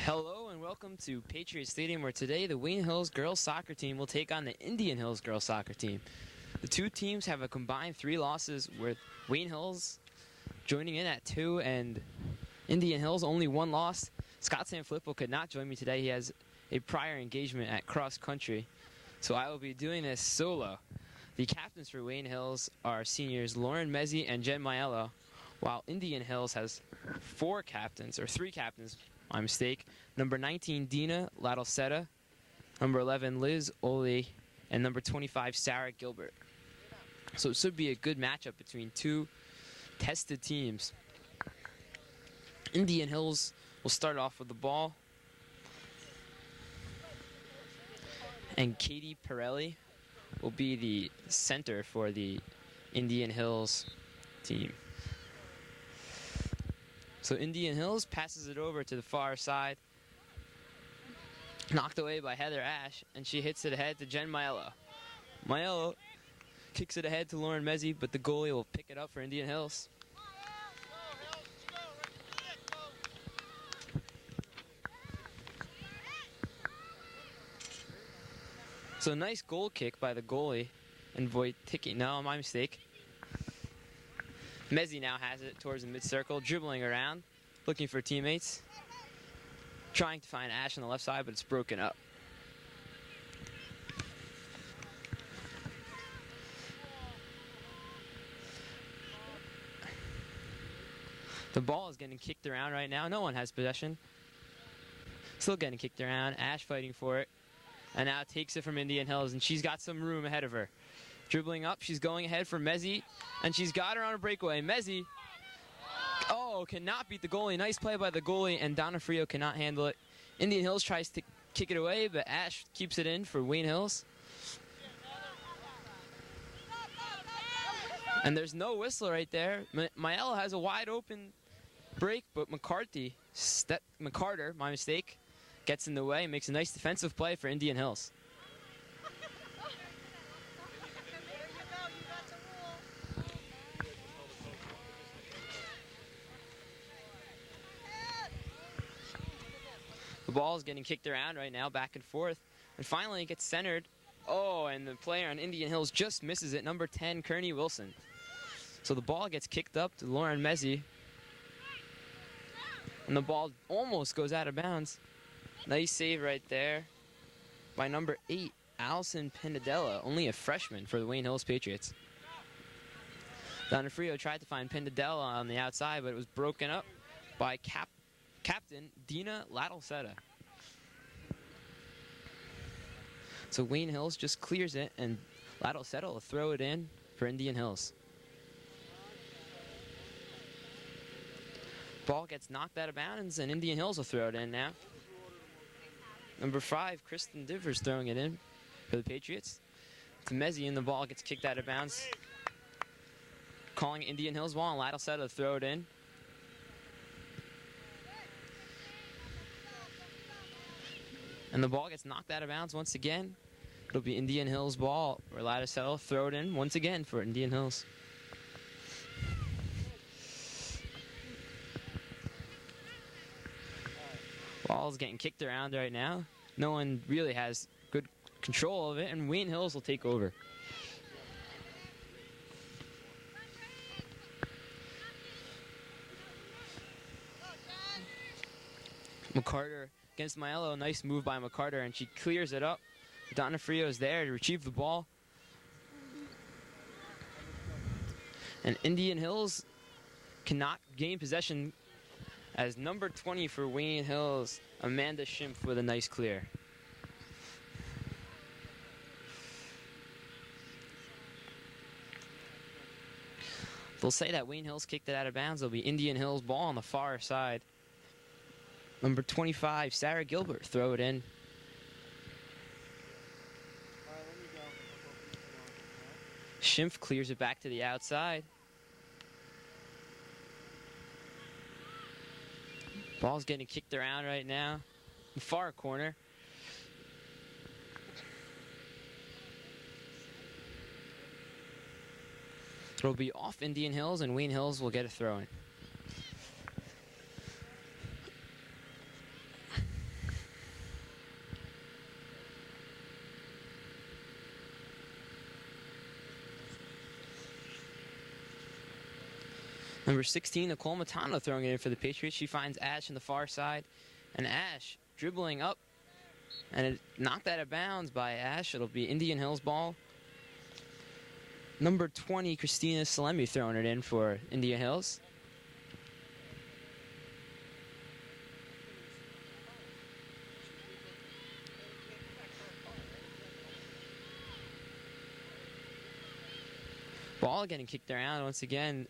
Hello and welcome to Patriot Stadium, where today the Wayne Hills girls soccer team will take on the Indian Hills girls soccer team. The two teams have a combined 3 losses, with Wayne Hills joining in at 2 and Indian Hills only 1 loss. Scott Sanfilippo could not join me today. He has a prior engagement at cross country, so I will be doing this solo. The captains for Wayne Hills are seniors Lauren Mezzi and Jen Maiello, while Indian Hills has 3 captains, my mistake. Number 19, Dina Ladalseta, number 11, Liz Oli, and number 25, Sarah Gilbert. So it should be a good matchup between 2 tested teams. Indian Hills will start off with the ball, and Katie Pirelli will be the center for the Indian Hills team. So Indian Hills passes it over to the far side, knocked away by Heather Ash, and she hits it ahead to Jen Maiello. Maiello kicks it ahead to Lauren Mezzi, but the goalie will pick it up for Indian Hills. So nice goal kick by the goalie, and Wojtiki. No, my mistake. Mezzi now has it towards the mid-circle, dribbling around, looking for teammates. Trying to find Ash on the left side, but it's broken up. The ball is getting kicked around right now. No one has possession. Still getting kicked around. Ash fighting for it. And now takes it from Indian Hills, and she's got some room ahead of her. Dribbling up, she's going ahead for Mezzi, and she's got her on a breakaway. Mezzi, cannot beat the goalie. Nice play by the goalie, and Donna Frio cannot handle it. Indian Hills tries to kick it away, but Ash keeps it in for Wayne Hills. And there's no whistle right there. Maiello has a wide open break, but McCarter, my mistake, gets in the way, makes a nice defensive play for Indian Hills. The ball is getting kicked around right now, back and forth. And finally it gets centered. And the player on Indian Hills just misses it, number 10, Kearney Wilson. So the ball gets kicked up to Lauren Mezzi. And the ball almost goes out of bounds. Nice save right there by number 8, Allison Pendadella, only a freshman for the Wayne Hills Patriots. Donna Frio tried to find Pendadella on the outside, but it was broken up by Captain Dina Ladalseta. So Wayne Hills just clears it, and Ladalseta will throw it in for Indian Hills. Ball gets knocked out of bounds, and Indian Hills will throw it in now. Number 5, Kristen Divers throwing it in for the Patriots. To Mezzi, and the ball gets kicked out of bounds. Calling Indian Hills ball, and Ladalseta to throw it in. And the ball gets knocked out of bounds once again. It'll be Indian Hills ball, where Ladalseta will throw it in once again for Indian Hills. Ball's getting kicked around right now. No one really has good control of it, and Wayne Hills will take over. McCarter against Maiello. Nice move by McCarter, and she clears it up. Donna Frio is there to retrieve the ball. And Indian Hills cannot gain possession, as number 20 for Wayne Hills, Amanda Schimpf, with a nice clear. They'll say that Wayne Hills kicked it out of bounds. It'll be Indian Hills ball on the far side. Number 25, Sarah Gilbert, throw it in. Schimpf clears it back to the outside. Ball's getting kicked around right now. The far corner. It'll be off Indian Hills, and Wayne Hills will get a throw in. Number 16, Nicole Matano throwing it in for the Patriots. She finds Ash on the far side. And Ash dribbling up. And it knocked out of bounds by Ash. It'll be Indian Hills ball. Number 20, Christina Salemi throwing it in for Indian Hills. Ball getting kicked around once again.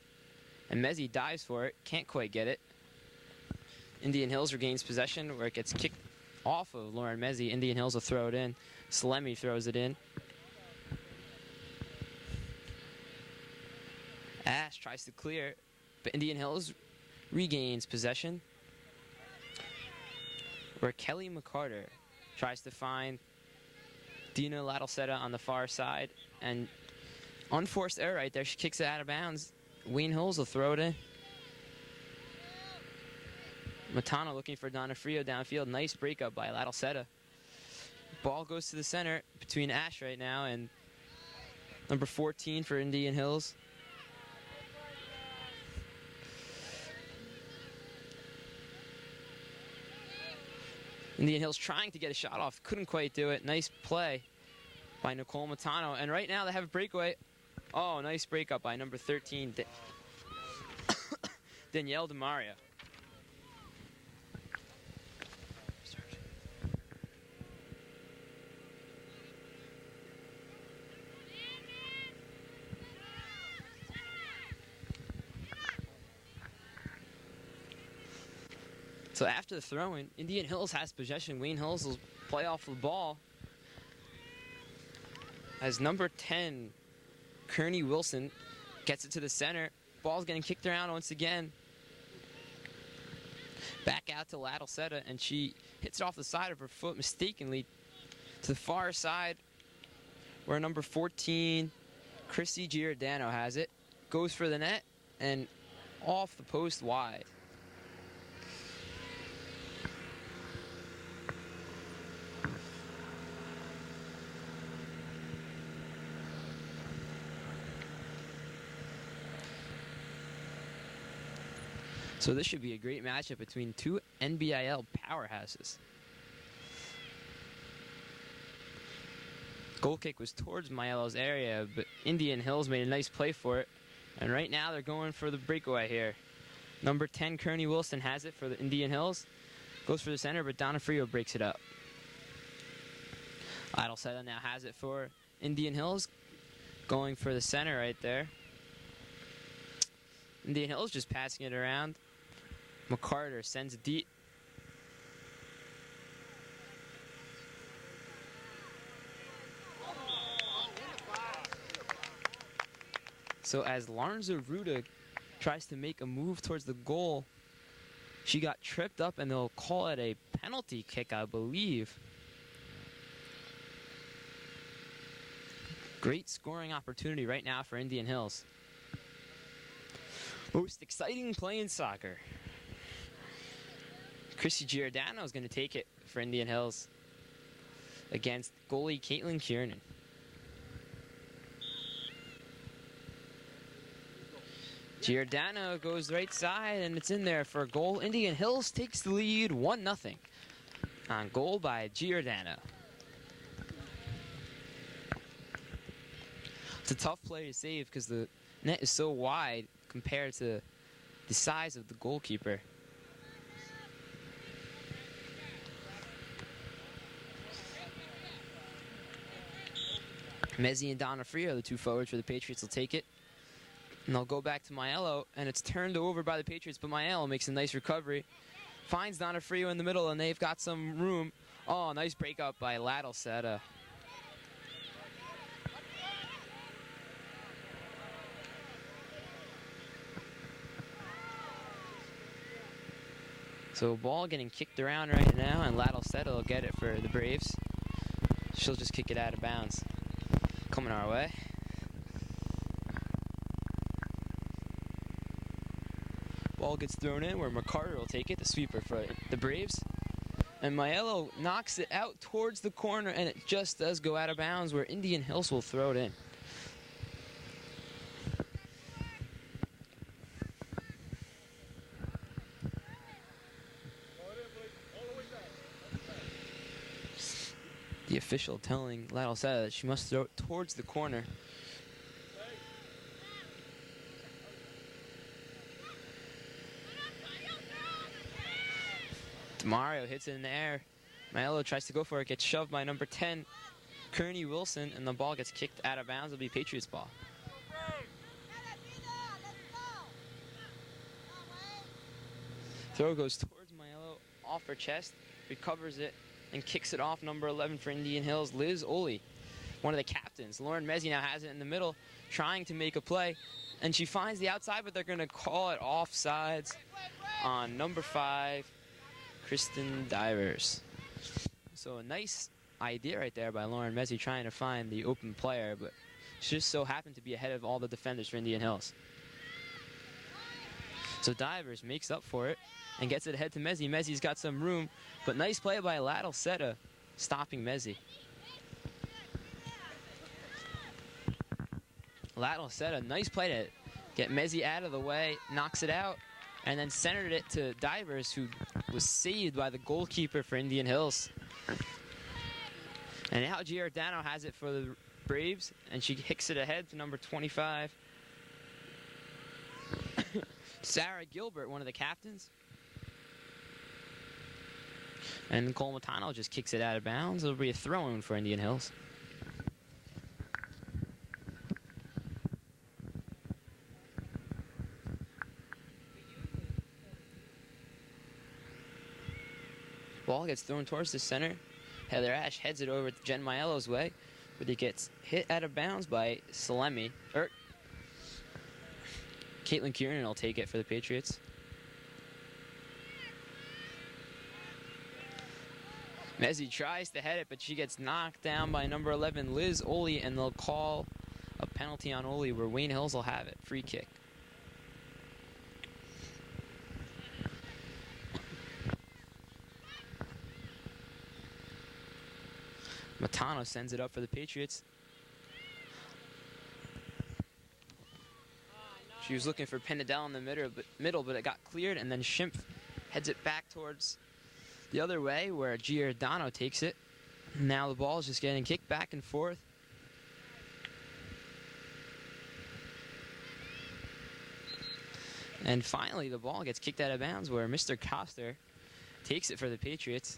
And Mezzi dives for it. Can't quite get it. Indian Hills regains possession where it gets kicked off of Lauren Mezzi. Indian Hills will throw it in. Salemi throws it in. Ash tries to clear, but Indian Hills regains possession. Where Kelly McCarter tries to find Dina Ladalseta on the far side. And unforced error right there. She kicks it out of bounds. Wayne Hills will throw it in. Matano looking for Donna Frio downfield. Nice breakup by Ladalseta. Ball goes to the center between Ash right now and number 14 for Indian Hills. Indian Hills trying to get a shot off. Couldn't quite do it. Nice play by Nicole Matano. And right now they have a breakaway. Oh, nice breakup by number 13, Danielle DeMaria. So after the throw-in, Indian Hills has possession. Wayne Hills will play off the ball as number 10, Kearney Wilson, gets it to the center. Ball's getting kicked around once again. Back out to Ladalseta, and she hits it off the side of her foot mistakenly to the far side where number 14, Chrissy Giordano, has it. Goes for the net and off the post wide. So this should be a great matchup between two NBIL powerhouses. Goal kick was towards Maiello's area, but Indian Hills made a nice play for it. And right now they're going for the breakaway here. Number 10, Kearney Wilson, has it for the Indian Hills. Goes for the center, but Donofrio breaks it up. Ladalseta now has it for Indian Hills. Going for the center right there. Indian Hills just passing it around. McCarter sends it deep. So as Larnza Ruda tries to make a move towards the goal, she got tripped up and they'll call it a penalty kick, I believe. Great scoring opportunity right now for Indian Hills. Most exciting play in soccer. Chrissy Giordano is going to take it for Indian Hills against goalie Caitlin Kiernan. Giordano goes right side, and it's in there for a goal. Indian Hills takes the lead 1-0 on goal by Giordano. It's a tough play to save because the net is so wide compared to the size of the goalkeeper. Mezzi and Donofrio, the two forwards for the Patriots, will take it. And they'll go back to Maiello, and it's turned over by the Patriots, but Maiello makes a nice recovery. Finds Donofrio in the middle, and they've got some room. Oh, nice breakup by Ladalseta. So ball getting kicked around right now, and Ladalseta will get it for the Braves. She'll just kick it out of bounds. Coming our way. Ball gets thrown in where McCarter will take it, the sweeper for the Braves. And Maiello knocks it out towards the corner, and it just does go out of bounds where Indian Hills will throw it in. The official telling Ladelsetta that she must throw it towards the corner. Mario hits it in the air. Maiello tries to go for it, gets shoved by number 10, Kearney Wilson, and the ball gets kicked out of bounds. It'll be Patriots ball. Throw goes towards Maiello, off her chest, recovers it, and kicks it off. Number 11 for Indian Hills, Liz Oli, one of the captains. Lauren Mezzi now has it in the middle, trying to make a play, and she finds the outside, but they're going to call it offsides on number 5, Kristen Divers. So a nice idea right there by Lauren Mezzi, trying to find the open player, but she just so happened to be ahead of all the defenders for Indian Hills. So Divers makes up for it and gets it ahead to Mezzi. Mezzi's got some room, but nice play by Ladelsetta, stopping Mezzi. Ladelsetta, nice play to get Mezzi out of the way, knocks it out, and then centered it to Divers, who was saved by the goalkeeper for Indian Hills. And now Giordano has it for the Braves, and she kicks it ahead to number 25, Sarah Gilbert, one of the captains. And Nicole Matano just kicks it out of bounds. It'll be a throw-in for Indian Hills. Ball gets thrown towards the center. Heather Ash heads it over to Jen Maiello's way, but he gets hit out of bounds by Salemi. Caitlin Kieran will take it for the Patriots. Mezzi tries to head it, but she gets knocked down by number 11, Liz Oli, and they'll call a penalty on Oli where Wayne Hills will have it. Free kick. Matano sends it up for the Patriots. She was looking for Penadel in the middle, but it got cleared, and then Schimpf heads it back towards the other way where Giordano takes it. Now the ball is just getting kicked back and forth. And finally the ball gets kicked out of bounds where Mr. Koster takes it for the Patriots.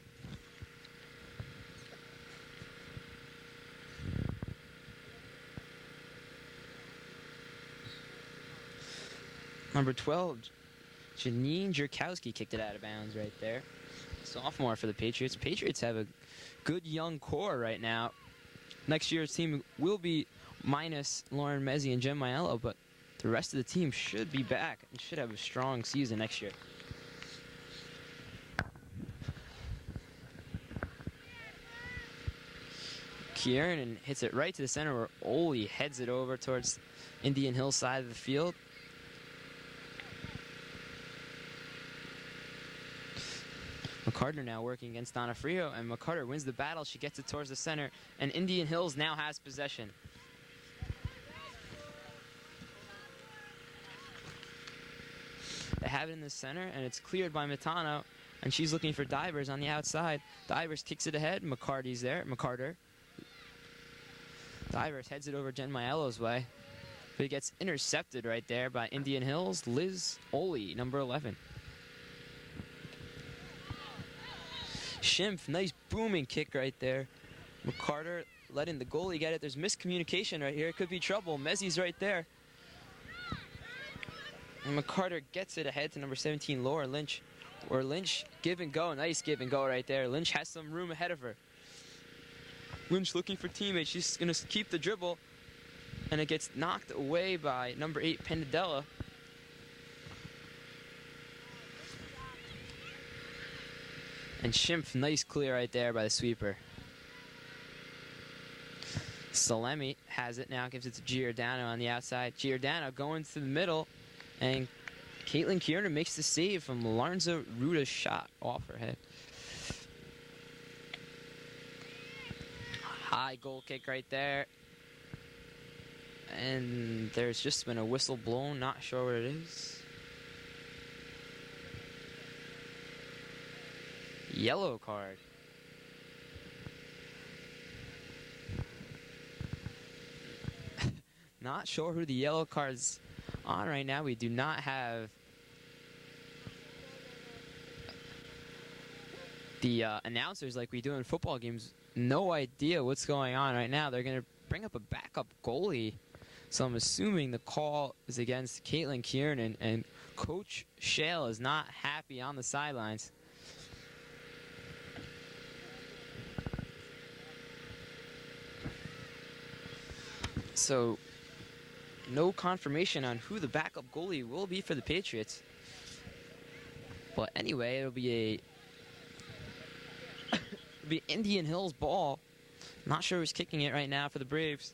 Number 12, Janine Jerkowski kicked it out of bounds right there. Sophomore for the Patriots. Patriots have a good young core right now. Next year's team will be minus Lauren Mezzi and Jen Maiello, but the rest of the team should be back and should have a strong season next year. Kieran hits it right to the center where Oli heads it over towards Indian Hill side of the field. McCarter now working against Donna Frio, and McCarter wins the battle. She gets it towards the center, and Indian Hills now has possession. They have it in the center, and it's cleared by Matano, and she's looking for Divers on the outside. Divers kicks it ahead. McCarty's there. McCarter. Divers heads it over Jen Maiello's way, but he gets intercepted right there by Indian Hills. Liz Oli, number 11. Schimpf, nice booming kick right there. McCarter letting the goalie get it. There's miscommunication right here. It could be trouble. Mezzi's right there. And McCarter gets it ahead to number 17, Laura Lynch. Or Lynch, give and go. Nice give and go right there. Lynch has some room ahead of her. Lynch looking for teammates. She's going to keep the dribble. And it gets knocked away by number 8, Penadella. And Schimpf, nice clear right there by the sweeper. Salemi has it now, gives it to Giordano on the outside. Giordano going to the middle, and Caitlin Kiernan makes the save from Larnza Ruda's shot off her head. High goal kick right there. And there's just been a whistle blown, not sure what it is. Yellow card. Not sure who the yellow card's on right now. We do not have the announcers like we do in football games. No idea what's going on right now. They're going to bring up a backup goalie. So I'm assuming the call is against Caitlin Kiernan, and Coach Shale is not happy on the sidelines. So no confirmation on who the backup goalie will be for the Patriots. But anyway, it'll be Indian Hills ball. Not sure who's kicking it right now for the Braves.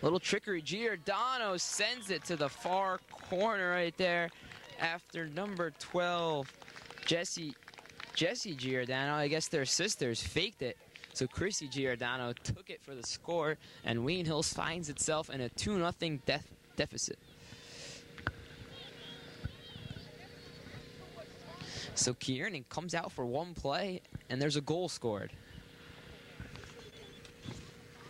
Little trickery. Giordano sends it to the far corner right there after number 12, Jessie Giordano. I guess their sisters faked it. So Chrissy Giordano took it for the score, and Wayne Hills finds itself in a 2-0 deficit. So Kiernan comes out for one play, and there's a goal scored.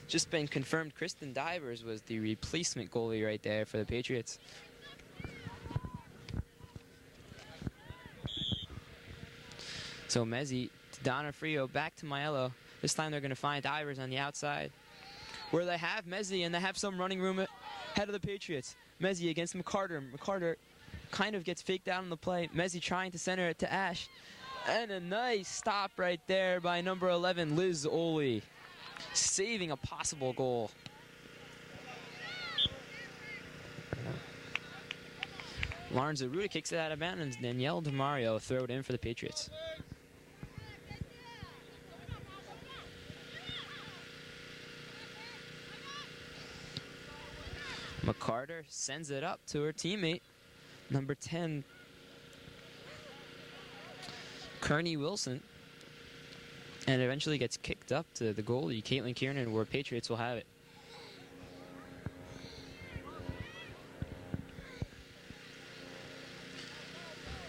Just been confirmed, Kristen Divers was the replacement goalie right there for the Patriots. So Mezzi to Donofrio, back to Maiello. This time they're going to find Divers on the outside, where they have Mezzi, and they have some running room ahead of the Patriots. Mezzi against McCarter. McCarter kind of gets faked out on the play. Mezzi trying to center it to Ash. And a nice stop right there by number 11, Liz Oli, saving a possible goal. Lawrence Aruda kicks it out of bounds, and Danielle DeMario throw it in for the Patriots. McCarter sends it up to her teammate, number 10, Kearney Wilson, and eventually gets kicked up to the goalie, Caitlin Kiernan, where Patriots will have it.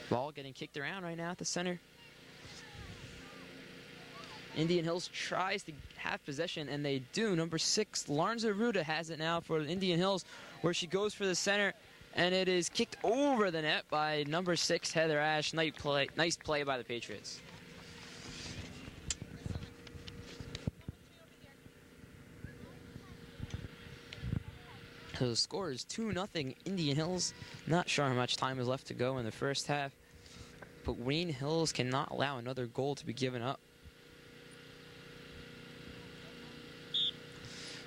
Ball getting kicked around right now at the center. Indian Hills tries to have possession, and they do. Number 6, Lawrence Aruda has it now for Indian Hills, where she goes for the center, and it is kicked over the net by number 6, Heather Ash. Nice play by the Patriots. So the score is 2-0 Indian Hills. Not sure how much time is left to go in the first half, but Wayne Hills cannot allow another goal to be given up.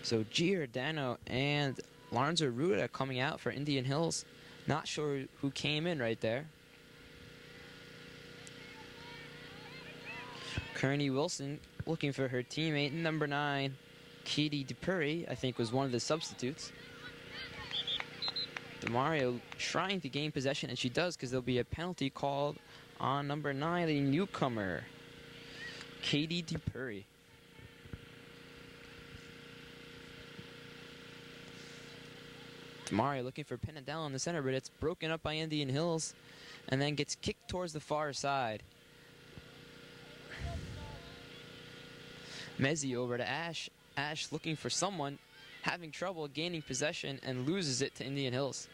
So Giordano and Lawrence Aruda coming out for Indian Hills. Not sure who came in right there. Kearney Wilson looking for her teammate, number 9, Katie DePury, I think was one of the substitutes. DeMario trying to gain possession, and she does, because there'll be a penalty called on number 9, the newcomer, Katie DePury. DeMario looking for Pinadell in the center, but it's broken up by Indian Hills, and then gets kicked towards the far side. Mezzi over to Ash. Ash looking for someone, having trouble gaining possession, and loses it to Indian Hills.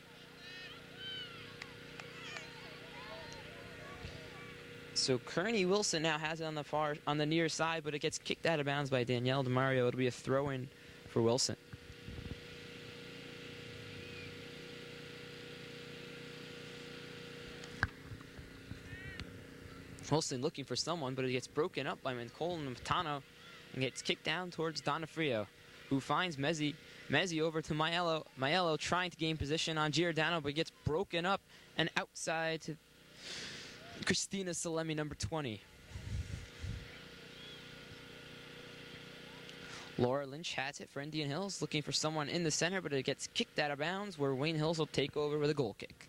So Kearney Wilson now has it on the near side, but it gets kicked out of bounds by Danielle DeMario. It'll be a throw-in for Wilson. Wilson looking for someone, but it gets broken up by Nicole Matano and gets kicked down towards Donofrio, who finds Mezzi. Mezzi over to Maiello. Maiello trying to gain position on Giordano, but gets broken up and outside to Christina Salemi, number 20. Laura Lynch has it for Indian Hills, looking for someone in the center, but it gets kicked out of bounds, where Wayne Hills will take over with a goal kick.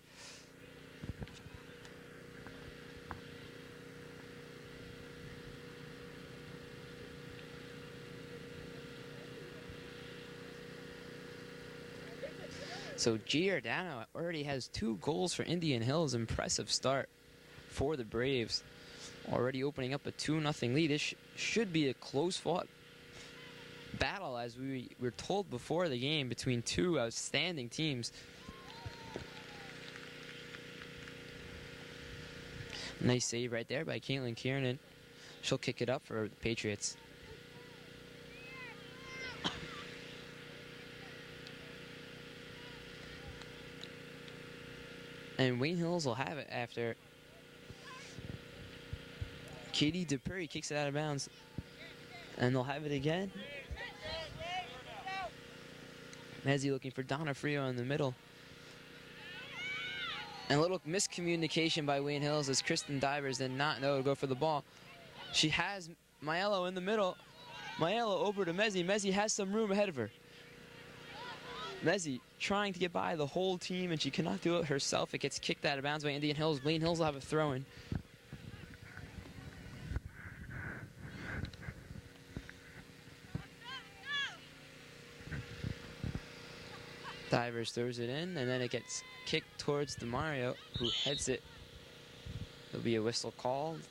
So Giordano already has 2 goals for Indian Hills. Impressive start for the Braves. Already opening up a 2-0 lead. This should be a close-fought battle, as we were told before the game, between two outstanding teams. Nice save right there by Caitlin Kiernan. She'll kick it up for the Patriots. And Wayne Hills will have it after Katie Dupree kicks it out of bounds. And they'll have it again. Mezzi looking for Donna Frio in the middle. And a little miscommunication by Wayne Hills as Kristen Divers did not know to go for the ball. She has Maiello in the middle. Maiello over to Mezzi. Mezzi has some room ahead of her. Mezzi trying to get by the whole team, and she cannot do it herself. It gets kicked out of bounds by Indian Hills. Wayne Hills will have a throw-in. Divers throws it in, and then it gets kicked towards DeMario, who heads it. There'll be a whistle called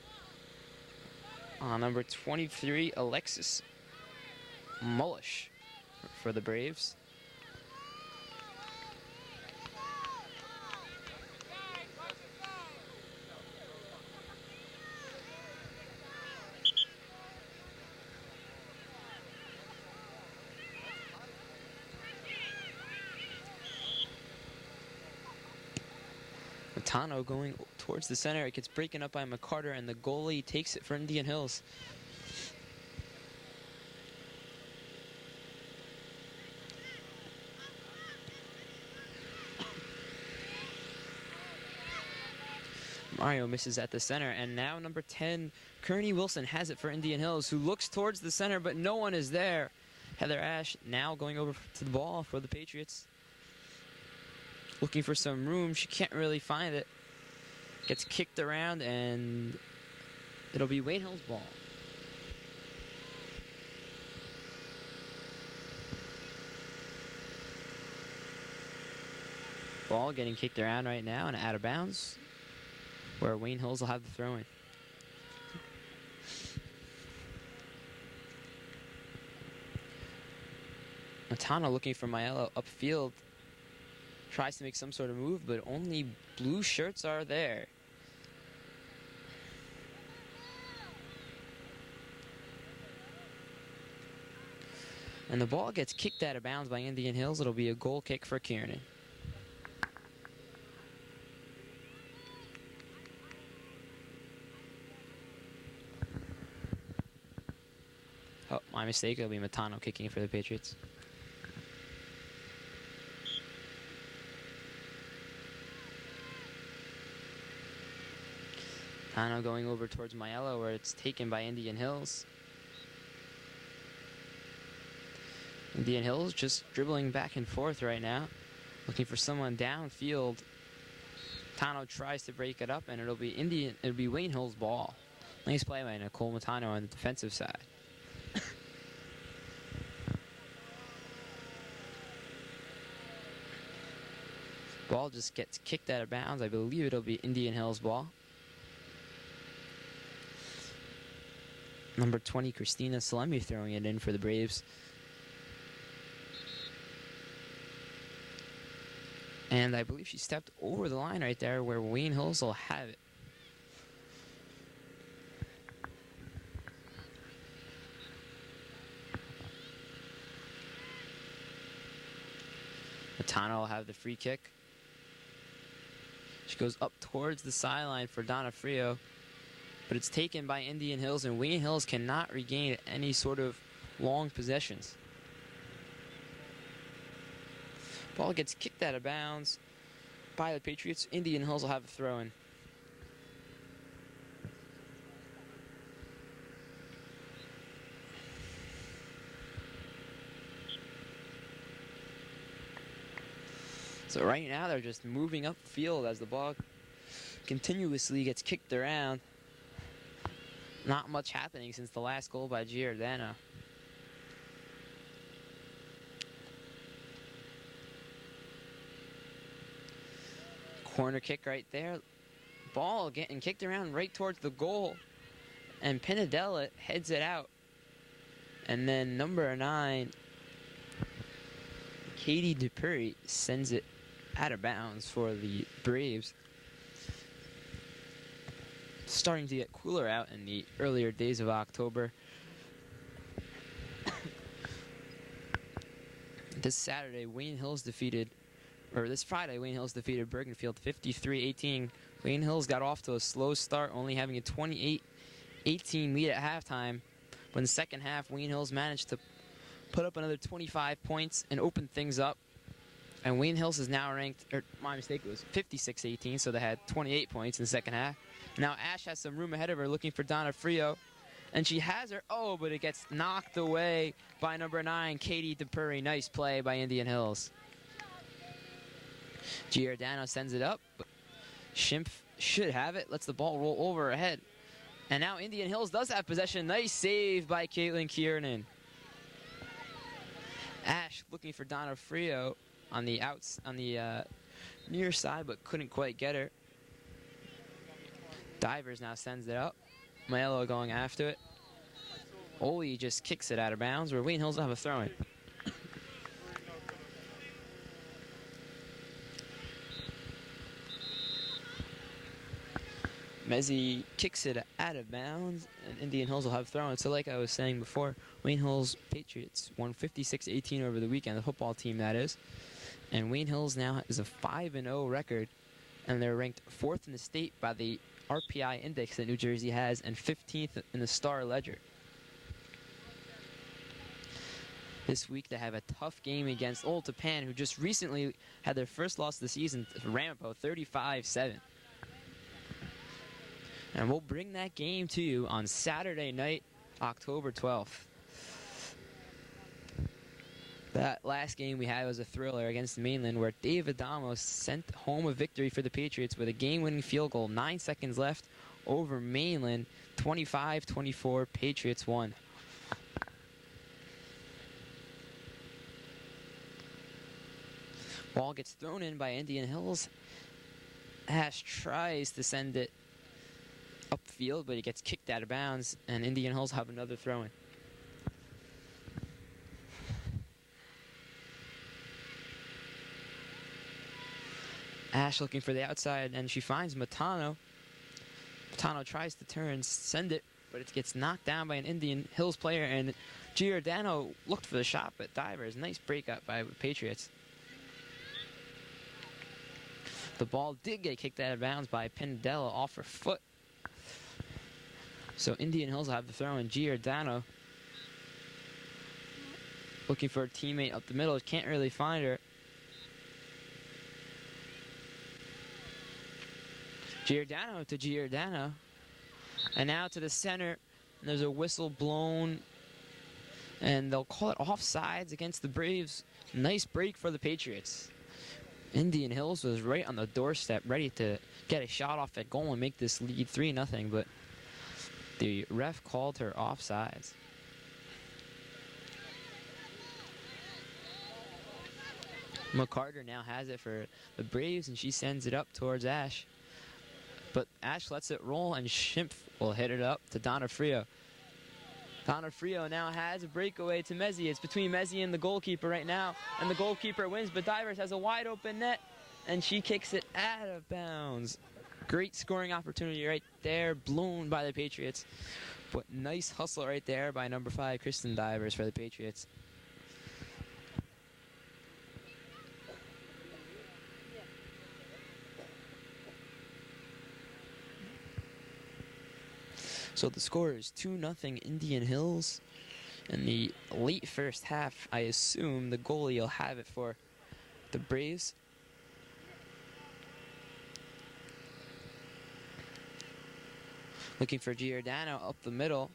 on number 23, Alexis Mullish for the Braves. Matano going towards the center. It gets broken up by McCarter, and the goalie takes it for Indian Hills. Mario misses at the center, and now number 10, Kearney Wilson, has it for Indian Hills, who looks towards the center, but no one is there. Heather Ash now going over to the ball for the Patriots. Looking for some room. She can't really find it. Gets kicked around, and it'll be Wayne Hill's ball. Ball getting kicked around right now and out of bounds, where Wayne Hills will have the throw-in. Matano looking for Maiello upfield. Tries to make some sort of move, but only blue shirts are there. And the ball gets kicked out of bounds by Indian Hills. It'll be a goal kick for Kiernan. Oh, my mistake. It'll be Matano kicking for the Patriots. Matano going over towards Maiello, where it's taken by Indian Hills. Indian Hills just dribbling back and forth right now, looking for someone downfield. Matano tries to break it up, and it'll be Wayne Hill's ball. Nice play by Nicole Matano on the defensive side. Ball just gets kicked out of bounds. I believe it'll be Indian Hills ball. Number 20, Christina Salemi throwing it in for the Braves. And I believe she stepped over the line right there, where Wayne Hills will have it. Matano will have the free kick. She goes up towards the sideline for Donna Frio, but it's taken by Indian Hills, and Wayne Hills cannot regain any sort of long possessions. Ball gets kicked out of bounds by the Patriots. Indian Hills will have a throw-in. So right now they're just moving upfield as the ball continuously gets kicked around. Not much happening since the last goal by Giordano. Corner kick right there. Ball getting kicked around right towards the goal. And Pinadella heads it out. And then number 9, Katie Dupuy, sends it out of bounds for the Braves. Starting to get cooler out in the earlier days of October. This Friday, Wayne Hills defeated Bergenfield 53-18. Wayne Hills got off to a slow start, only having a 28-18 lead at halftime. But in the second half, Wayne Hills managed to put up another 25 points and open things up. And Wayne Hills is now ranked, or my mistake, it was 56-18, so they had 28 points in the second half. Now Ash has some room ahead of her looking for Donna Frio. And she has her, but it gets knocked away by number 9, Katie Dupuy. Nice play by Indian Hills. Giordano sends it up, but Schimpf should have it, lets the ball roll over her head. And now Indian Hills does have possession. Nice save by Caitlin Kiernan. Ash looking for Donna Frio on the near side, but couldn't quite get her. Divers now sends it up. Maelo going after it. Oli just kicks it out of bounds, where Wayne Hills will have a throw-in. Mezzi kicks it out of bounds, and Indian Hills will have throw-in. So like I was saying before, Wayne Hills Patriots won 56-18 over the weekend, the football team that is. And Wayne Hills now is a 5-0 record, and they're ranked 4th in the state by the RPI index that New Jersey has, and 15th in the Star Ledger. This week they have a tough game against Old Tapan, who just recently had their first loss of the season to Ramapo, 35-7. And we'll bring that game to you on Saturday night, October 12th. That last game we had was a thriller against Mainland, where Dave Adamo sent home a victory for the Patriots with a game-winning field goal, 9 seconds left, over Mainland. 25-24, Patriots won. Ball gets thrown in by Indian Hills. Ash tries to send it upfield, but he gets kicked out of bounds, and Indian Hills have another throw-in. Ash looking for the outside, and she finds Matano. Matano tries to turn, send it, but it gets knocked down by an Indian Hills player, and Giordano looked for the shot, but Divers. Nice break up by the Patriots. The ball did get kicked out of bounds by Penadella off her foot. So Indian Hills will have the throw in. Giordano looking for a teammate up the middle. Can't really find her. Giordano to Giordano. And now to the center. And there's a whistle blown. And they'll call it offsides against the Braves. Nice break for the Patriots. Indian Hills was right on the doorstep, ready to get a shot off at goal and make this lead 3-0, but the ref called her offsides. McCarter now has it for the Braves, and she sends it up towards Ash. But Ash lets it roll, and Schimpf will hit it up to Donna Frio. Donna Frio now has a breakaway to Mezzi. It's between Mezzi and the goalkeeper right now, and the goalkeeper wins, but Divers has a wide open net, and she kicks it out of bounds. Great scoring opportunity right there, blown by the Patriots. But nice hustle right there by number 5, Kristen Divers, for the Patriots. So the score is 2-0 Indian Hills. In the late first half, I assume the goalie will have it for the Braves. Looking for Giordano up the middle.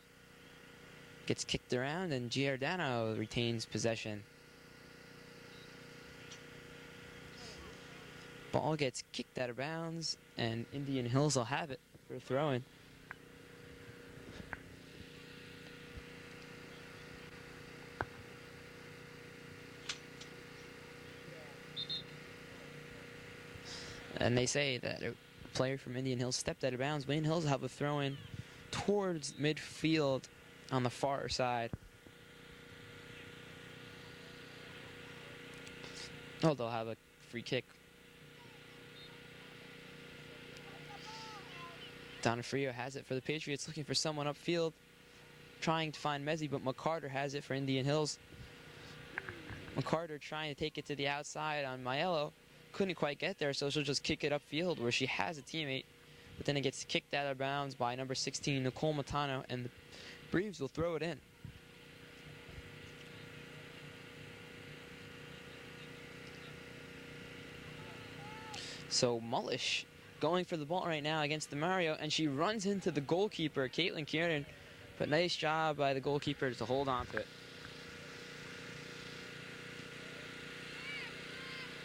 Gets kicked around, and Giordano retains possession. Ball gets kicked out of bounds, and Indian Hills will have it for a throw-in. And they say that a player from Indian Hills stepped out of bounds. Wayne Hills will have a throw-in towards midfield on the far side. Oh, they'll have a free kick. Donofrio has it for the Patriots, looking for someone upfield, trying to find Mezzi, but McCarter has it for Indian Hills. McCarter trying to take it to the outside on Maiello. Couldn't quite get there, so she'll just kick it upfield where she has a teammate. But then it gets kicked out of bounds by number 16, Nicole Matano, and the Braves will throw it in. So Mullish going for the ball right now against the Mario, and she runs into the goalkeeper, Caitlin Kiernan. But nice job by the goalkeeper to hold on to it.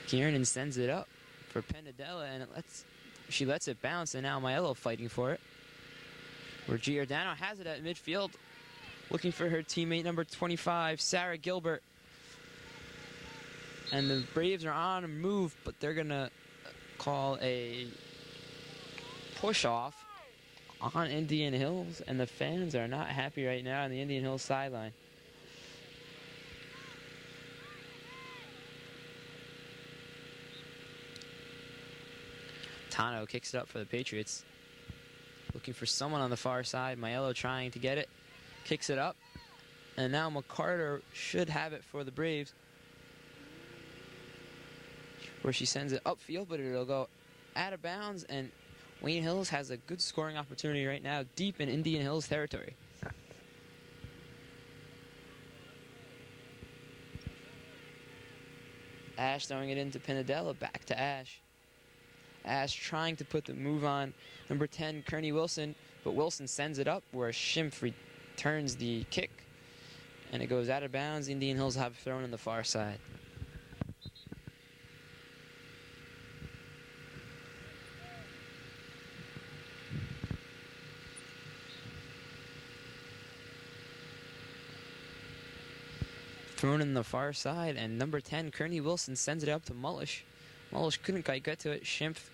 Kiernan sends it up for Penadella, and she lets it bounce, and now Maiello fighting for it. Where Giordano has it at midfield, looking for her teammate number 25, Sarah Gilbert. And the Braves are on a move, but they're going to call a push-off on Indian Hills, and the fans are not happy right now on the Indian Hills sideline. Tano kicks it up for the Patriots. Looking for someone on the far side. Maiello trying to get it. Kicks it up. And now McCarter should have it for the Braves, where she sends it upfield, but it'll go out of bounds, and Wayne Hills has a good scoring opportunity right now deep in Indian Hills territory. Ash throwing it into Pinadella, back to Ash. Ash trying to put the move on number 10, Kearney Wilson, but Wilson sends it up where Schimpf returns the kick, and it goes out of bounds. Indian Hills have thrown on the far side. Thrown in the far side, and number 10, Kearney Wilson, sends it up to Mullish. Mullish couldn't quite get to it. Schimpf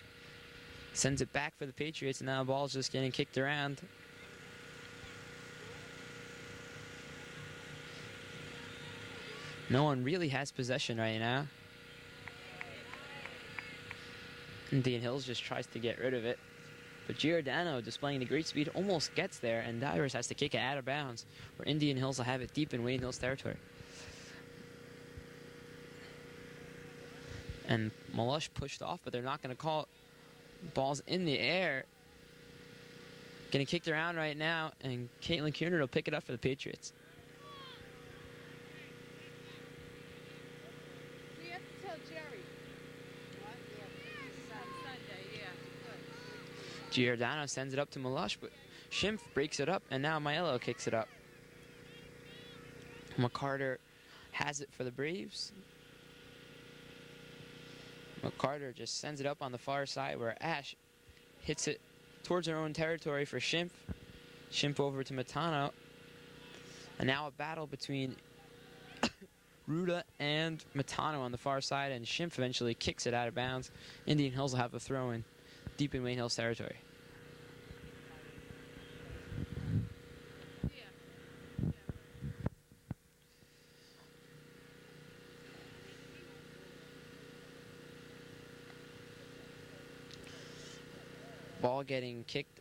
sends it back for the Patriots, and now the ball's just getting kicked around. No one really has possession right now. Indian Hills just tries to get rid of it. But Giordano, displaying the great speed, almost gets there, and Divers has to kick it out of bounds, where Indian Hills will have it deep in Wayne Hills territory. And Malush pushed off, but they're not going to call it. Ball's in the air. Getting kicked around right now, and Caitlin Kiernan will pick it up for the Patriots. We have to tell Jerry. What? Yeah, Sunday, yeah. Good. Giordano sends it up to Malush, but Schimpf breaks it up, and now Maiello kicks it up. McCarter has it for the Braves. McCarter just sends it up on the far side where Ash hits it towards her own territory for Schimpf. Schimpf over to Matano. And now a battle between Ruda and Matano on the far side, and Schimpf eventually kicks it out of bounds. Indian Hills will have a throw-in deep in Wayne Hills territory. Ball getting kicked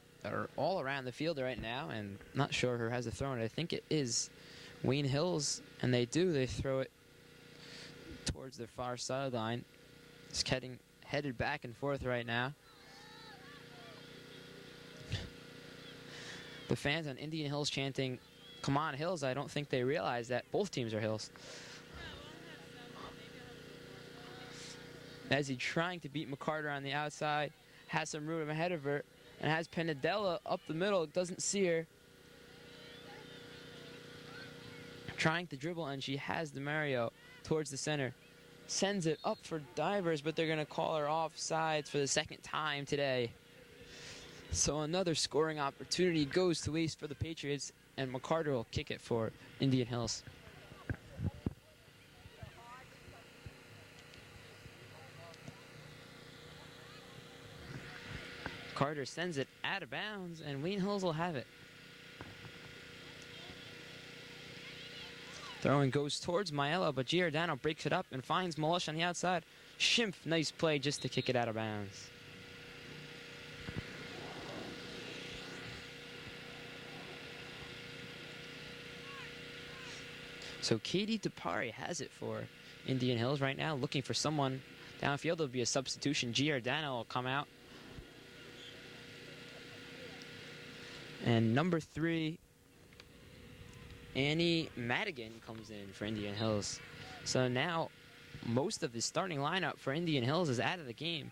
all around the field right now, and not sure who has the throw. I think it is Wayne Hills, and they throw it towards their far sideline. It's headed back and forth right now. The fans on Indian Hills chanting, "Come on, Hills." I don't think they realize that both teams are Hills. As he trying to beat McCarter on the outside, has some room ahead of her, and has Penadella up the middle, doesn't see her. Trying to dribble, and she has the Mario towards the center. Sends it up for Divers, but they're going to call her offsides for the second time today. So another scoring opportunity goes to waste for the Patriots, and McCarter will kick it for Indian Hills. Carter sends it out of bounds, and Wayne Hills will have it. Throwing goes towards Maella, but Giordano breaks it up and finds Molush on the outside. Schimpf, nice play just to kick it out of bounds. So Katie DePari has it for Indian Hills right now, looking for someone downfield. There'll be a substitution. Giordano will come out. And number 3, Annie Madigan comes in for Indian Hills. So now most of the starting lineup for Indian Hills is out of the game.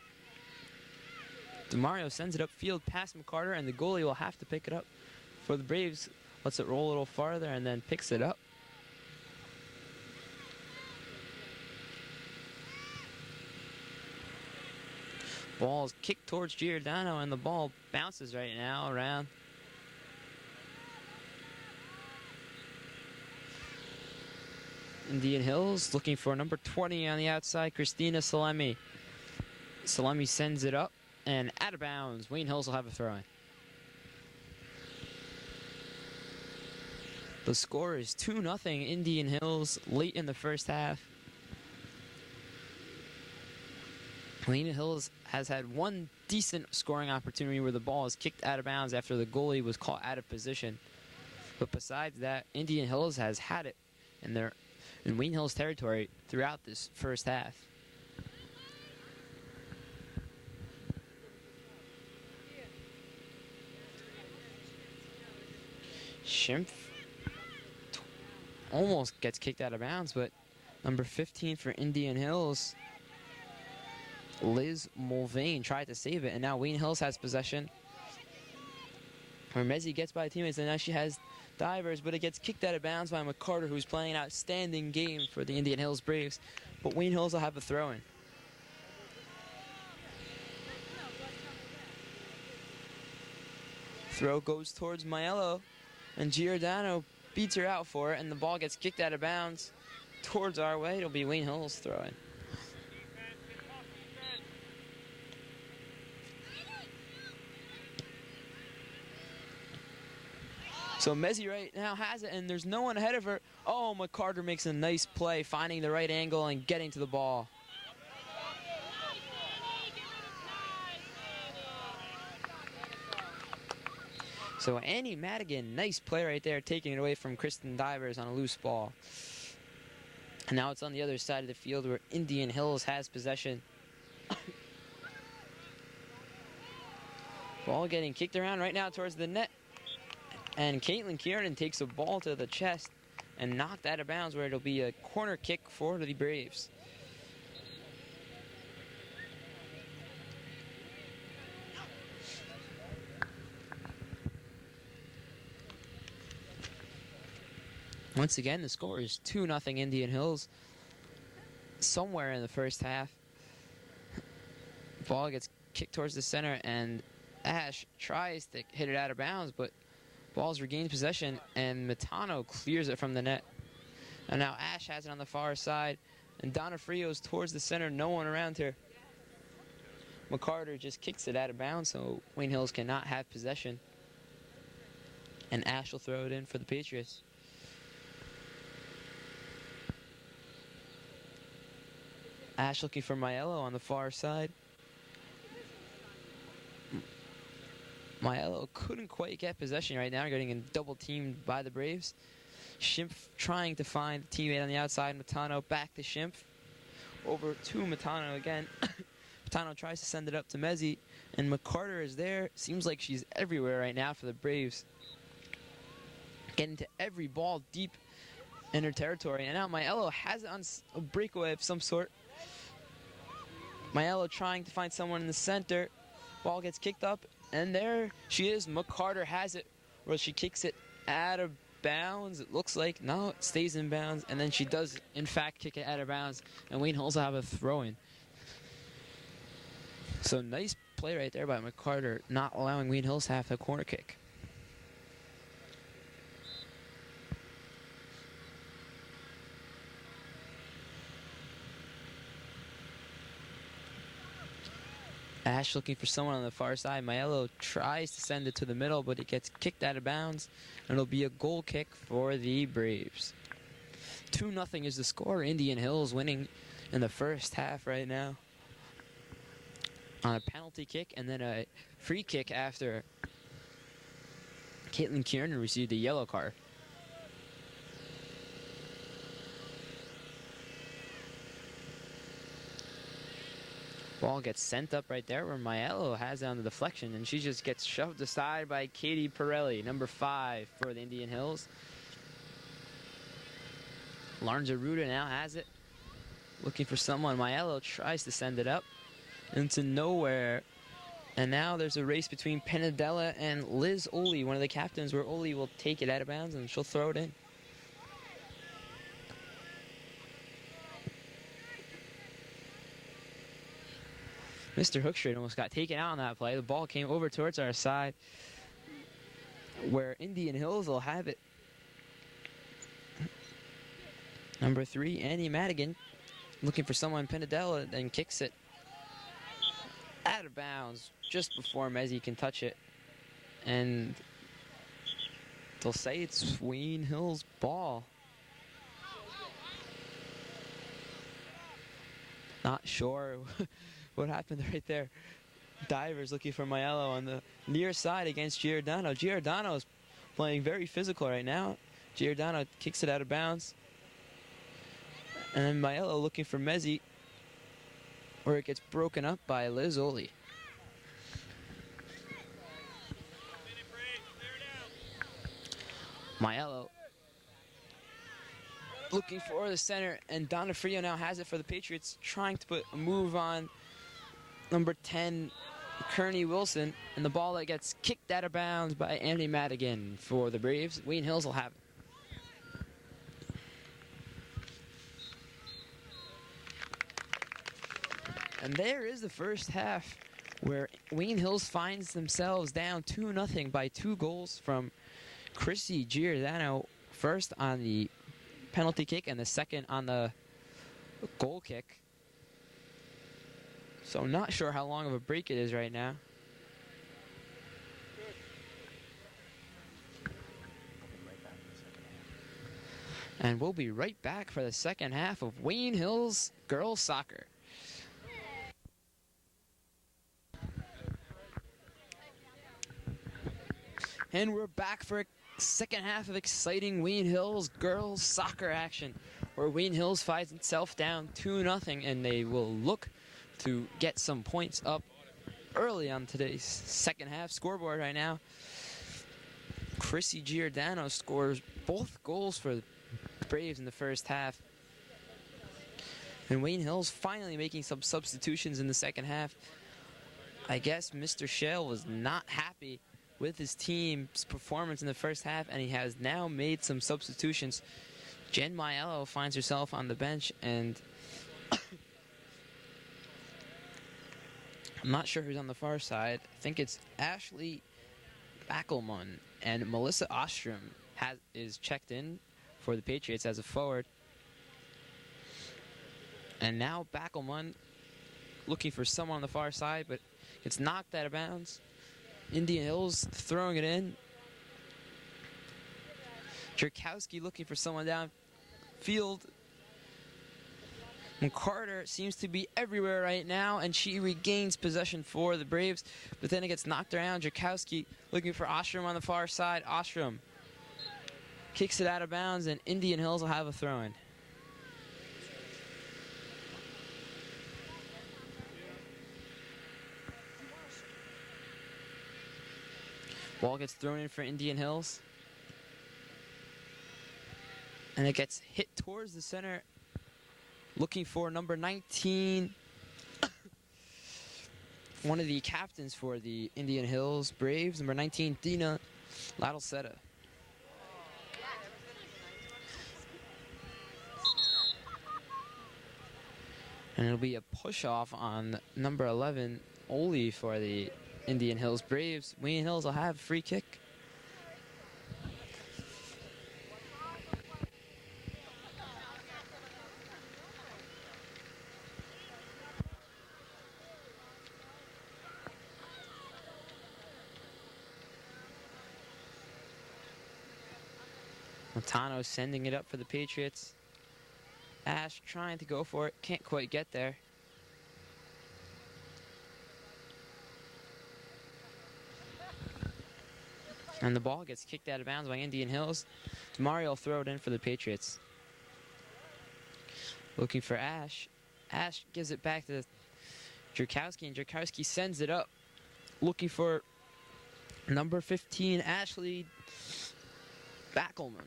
DeMario sends it upfield past McCarter, and the goalie will have to pick it up for the Braves. Lets it roll a little farther and then picks it up. Ball's kicked towards Giordano, and the ball bounces right now around. Indian Hills looking for number 20 on the outside, Christina Salemi. Salemi sends it up and out of bounds. Wayne Hills will have a throw in. The score is 2-0 Indian Hills late in the first half. Indian Hills has had one decent scoring opportunity where the ball is kicked out of bounds after the goalie was caught out of position. But besides that, Indian Hills has had it in Wayne Hills territory throughout this first half. Schimpf almost gets kicked out of bounds, but number 15 for Indian Hills, Liz Mulvane, tried to save it, and now Wayne Hills has possession. Hermezi gets by teammates, and now she has divers, but it gets kicked out of bounds by McCarter, who's playing an outstanding game for the Indian Hills Braves. But Wayne Hills will have a throw-in. Throw goes towards Maiello, and Giordano beats her out for it, and the ball gets kicked out of bounds towards our way. It'll be Wayne Hills throw-in. So Mezzi right now has it, and there's no one ahead of her. Oh, McCarter makes a nice play, finding the right angle and getting to the ball. So Annie Madigan, nice play right there, taking it away from Kristen Divers on a loose ball. And now it's on the other side of the field where Indian Hills has possession. Ball getting kicked around right now towards the net. And Caitlin Kiernan takes a ball to the chest and knocked out of bounds, where it'll be a corner kick for the Braves. Once again, the score is 2-0 Indian Hills. Somewhere in the first half, ball gets kicked towards the center, and Ash tries to hit it out of bounds, but ball's regained possession, and Matano clears it from the net. And now Ash has it on the far side, and Donna Frios towards the center, no one around her. McCarter just kicks it out of bounds, so Wayne Hills cannot have possession. And Ash will throw it in for the Patriots. Ash looking for Maiello on the far side. Maiello couldn't quite get possession right now, getting double teamed by the Braves. Schimpf trying to find a teammate on the outside. Matano back to Schimpf. Over to Matano again. Matano tries to send it up to Mezzi, and McCarter is there. Seems like she's everywhere right now for the Braves. Getting to every ball deep in her territory. And now Maiello has it on a breakaway of some sort. Maiello trying to find someone in the center. Ball gets kicked up, and there she is. McCarter has it, where she kicks it out of bounds. It looks like. No, it stays in bounds, and then she does, in fact, kick it out of bounds, and Wayne Hills will have a throw-in. So nice play right there by McCarter, not allowing Wayne Hills to have the corner kick. Ash looking for someone on the far side. Maiello tries to send it to the middle, but it gets kicked out of bounds, and it'll be a goal kick for the Braves. 2-0 is the score. Indian Hills winning in the first half right now on a penalty kick and then a free kick after Caitlin Kiernan received a yellow card. Ball gets sent up right there where Maiello has it on the deflection, and she just gets shoved aside by Katie Pirelli, number 5 for the Indian Hills. Larnza Rudner now has it, looking for someone. Maiello tries to send it up into nowhere. And now there's a race between Penadella and Liz Oli, one of the captains, where Oli will take it out of bounds and she'll throw it in. Mr. Hookstrait almost got taken out on that play. The ball came over towards our side where Indian Hills will have it. Number 3, Annie Madigan, looking for someone. Penadella then kicks it out of bounds just before Mezzi can touch it. And they'll say it's Wayne Hill's ball. Not sure what happened right there. Divers looking for Maiello on the near side against Giordano. Giordano's playing very physical right now. Giordano kicks it out of bounds. And then Maiello looking for Mezzi, where it gets broken up by Liz Oli. Maiello looking for the center, and Donna Frio now has it for the Patriots, trying to put a move on number 10, Kearney Wilson, and the ball that gets kicked out of bounds by Annie Madigan for the Braves. Wayne Hills will have it. And there is the first half, where Wayne Hills finds themselves down 2-0 by 2 goals from Chrissy Giordano, first on the penalty kick and the second on the goal kick. So I'm not sure how long of a break it is right now. And we'll be right back for the second half of Wayne Hills girls soccer. And we're back for a second half of exciting Wayne Hills girls soccer action, where Wayne Hills finds itself down 2-0, and they will look to get some points up early on today's second half scoreboard right now. Chrissy Giordano scores both goals for the Braves in the first half. And Wayne Hills finally making some substitutions in the second half. I guess Mr. Shale was not happy with his team's performance in the first half, and he has now made some substitutions. Jen Maiello finds herself on the bench, and I'm not sure who's on the far side. I think it's Ashley Backelman, and Melissa Ostrom is checked in for the Patriots as a forward. And now Backelman looking for someone on the far side, but gets knocked out of bounds. Indian Hills throwing it in. Jerkowski looking for someone downfield. And Carter seems to be everywhere right now, and she regains possession for the Braves, but then it gets knocked around. Jerkowski looking for Ostrom on the far side. Ostrom kicks it out of bounds, and Indian Hills will have a throw-in. Ball gets thrown in for Indian Hills. And it gets hit towards the center. Looking for number 19. One of the captains for the Indian Hills Braves. Number 19, Dina Ladalseta. And it'll be a push-off on number 11, Oli, for the Indian Hills Braves. Wayne Hills will have a free kick. Montano sending it up for the Patriots. Ash trying to go for it. Can't quite get there. And the ball gets kicked out of bounds by Indian Hills. Mario will throw it in for the Patriots. Looking for Ash. Ash gives it back to Jerkowski, and Jerkowski sends it up. Looking for number 15, Ashley Backelman.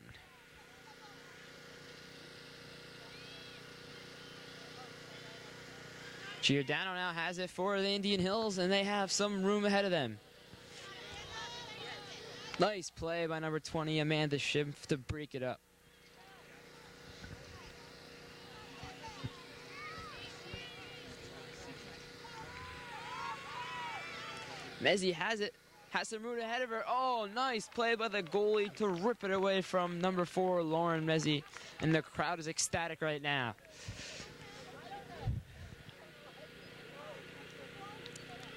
Giordano now has it for the Indian Hills, and they have some room ahead of them. Nice play by number 20, Amanda Schimpf, to break it up. Mezzi has it. Has some room ahead of her. Oh, nice play by the goalie to rip it away from number 4, Lauren Mezzi. And the crowd is ecstatic right now.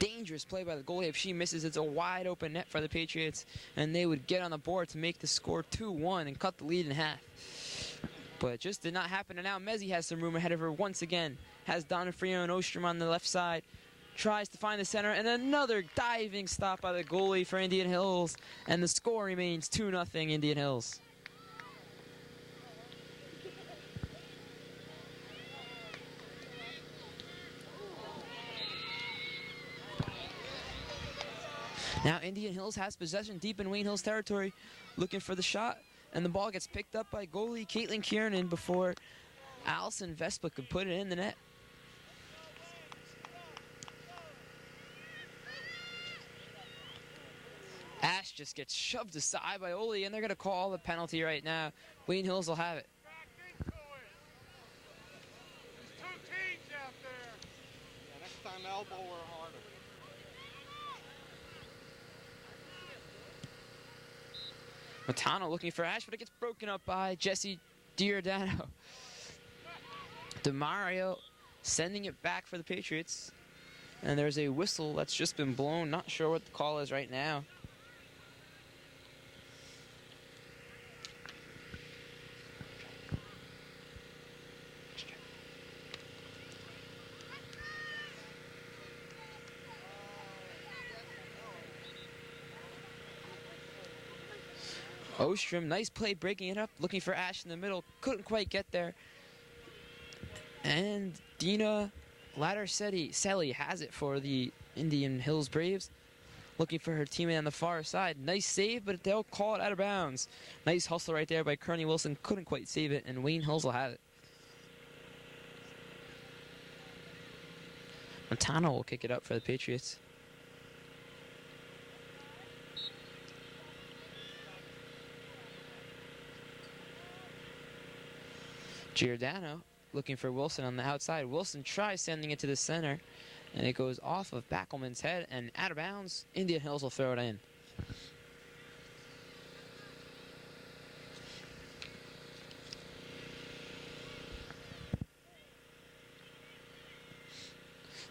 Dangerous play by the goalie. If she misses, it's a wide open net for the Patriots, and they would get on the board to make the score 2-1 and cut the lead in half. But it just did not happen, and now Mezzi has some room ahead of her once again. Has Donofrio and Ostrom on the left side. Tries to find the center, and another diving stop by the goalie for Indian Hills, and the score remains 2-0 Indian Hills. Now Indian Hills has possession deep in Wayne Hills territory, looking for the shot, and the ball gets picked up by goalie Caitlin Kiernan before Allison Vespa could put it in the net. Ash just gets shoved aside by Oli, and they're going to call the penalty right now. Wayne Hills will have it. There's 2 teams out there. Yeah, next time elbow her harder. Matano looking for Ash, but it gets broken up by Jesse Giordano. DeMario sending it back for the Patriots. And there's a whistle that's just been blown. Not sure what the call is right now. Ostrom, nice play breaking it up, looking for Ash in the middle, couldn't quite get there. And Dina Ladder-Selly has it for the Indian Hills Braves. Looking for her teammate on the far side. Nice save, but they'll call it out of bounds. Nice hustle right there by Kearney Wilson, couldn't quite save it, and Wayne Hills will have it. Montano will kick it up for the Patriots. Giordano looking for Wilson on the outside. Wilson tries sending it to the center, and it goes off of Backelman's head and out of bounds. Indian Hills will throw it in.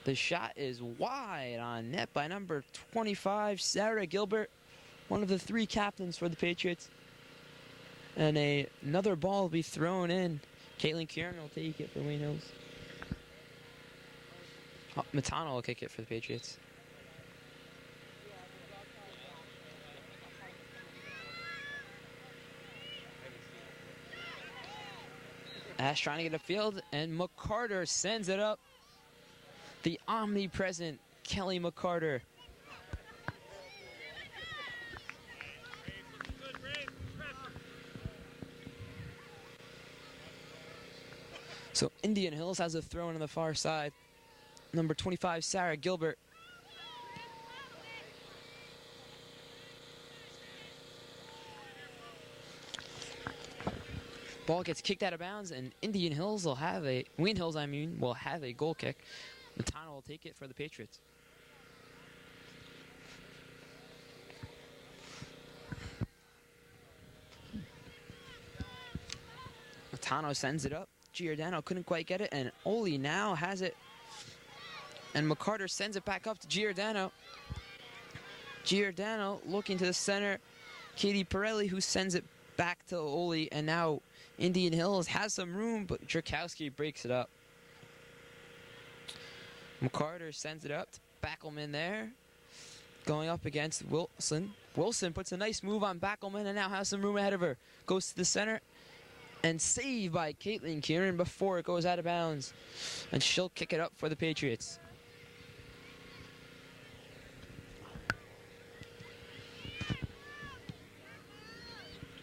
The shot is wide on net by number 25, Sarah Gilbert, one of the 3 captains for the Patriots. And another ball will be thrown in. Caitlin Kieran will take it for Wayne Hills. Oh, Matano will kick it for the Patriots. Ash trying to get a field, and McCarter sends it up. The omnipresent Kelly McCarter. So Indian Hills has a throw in on the far side. Number 25, Sarah Gilbert. Ball gets kicked out of bounds, and Indian Hills will have Wayne Hills, will have a goal kick. Matano will take it for the Patriots. Matano sends it up. Giordano couldn't quite get it, and Oli now has it. And McCarter sends it back up to Giordano. Giordano looking to the center. Katie Pirelli, who sends it back to Oli, and now Indian Hills has some room, but Drakowski breaks it up. McCarter sends it up to Backelman there, going up against Wilson. Wilson puts a nice move on Backelman and now has some room ahead of her. Goes to the center and saved by Caitlin Kieran before it goes out of bounds. And she'll kick it up for the Patriots.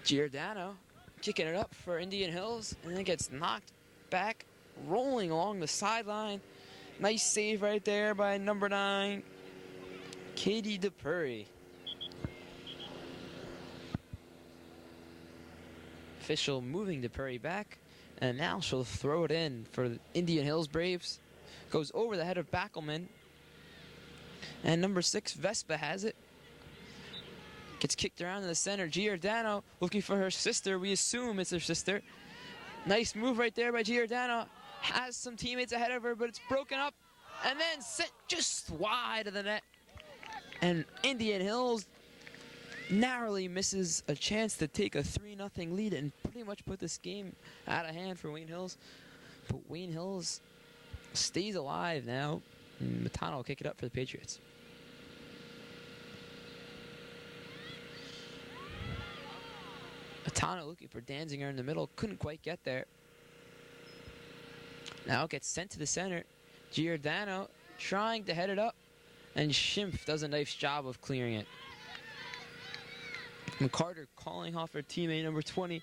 Giordano kicking it up for Indian Hills and then gets knocked back, rolling along the sideline. Nice save right there by number 9, Katie DePury. Official moving DePury back, and now she'll throw it in for the Indian Hills Braves. Goes over the head of Backelman, and number 6, Vespa has it. Gets kicked around in the center. Giordano looking for her sister. We assume it's her sister. Nice move right there by Giordano. Has some teammates ahead of her, but it's broken up and then sent just wide of the net. And Indian Hills narrowly misses a chance to take a 3-0 lead and pretty much put this game out of hand for Wayne Hills. But Wayne Hills stays alive now, and Matano will kick it up for the Patriots. Matano looking for Danziger in the middle, couldn't quite get there. Now it gets sent to the center. Giordano trying to head it up, and Schimpf does a nice job of clearing it. McCarter calling off her teammate number 20,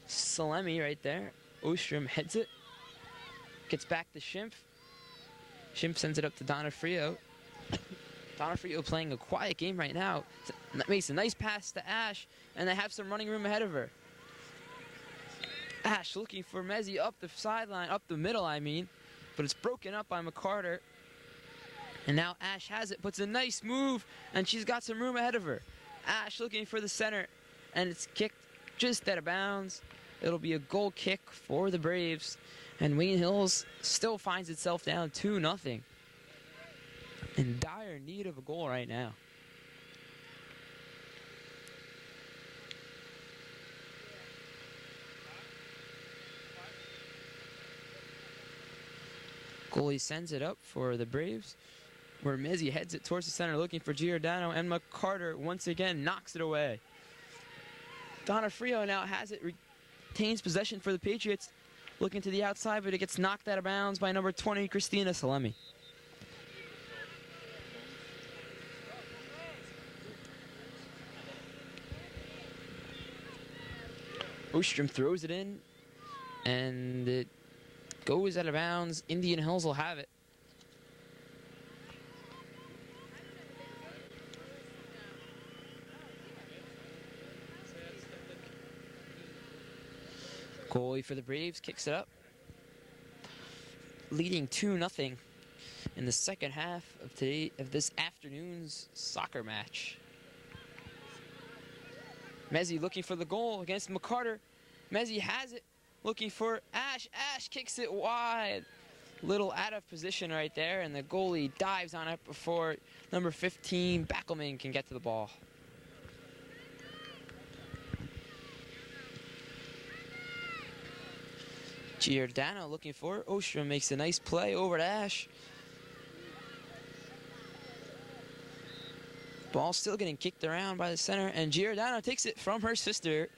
Salemi right there. Ostrom heads it. Gets back to Schimpf. Schimpf sends it up to Donofrio. Donofrio playing a quiet game right now. Makes a nice pass to Ash, and they have some running room ahead of her. Ash looking for Mezzi up the sideline, up the middle, I mean. But it's broken up by McCarter. And now Ash has it, puts a nice move, and she's got some room ahead of her. Ash looking for the center, and it's kicked just out of bounds. It'll be a goal kick for the Braves, and Wayne Hills still finds itself down 2-0. In dire need of a goal right now. Goalie sends it up for the Braves, where Mezzi heads it towards the center looking for Giordano, and McCarter once again knocks it away. Donofrio now has it, retains possession for the Patriots, looking to the outside, but it gets knocked out of bounds by number 20, Christina Salemi. Ostrom throws it in, and it goes out of bounds. Indian Hills will have it. Goalie for the Braves kicks it up, leading 2-0 in the second half of this afternoon's soccer match. Mezzi looking for the goal against McCarter. Mezzi has it, looking for Ash. Ash kicks it wide. Little out of position right there, and the goalie dives on it before number 15, Backelman, can get to the ball. Giordano looking for it. Ostrom makes a nice play over to Ash. Ball still getting kicked around by the center, and Giordano takes it from her sister.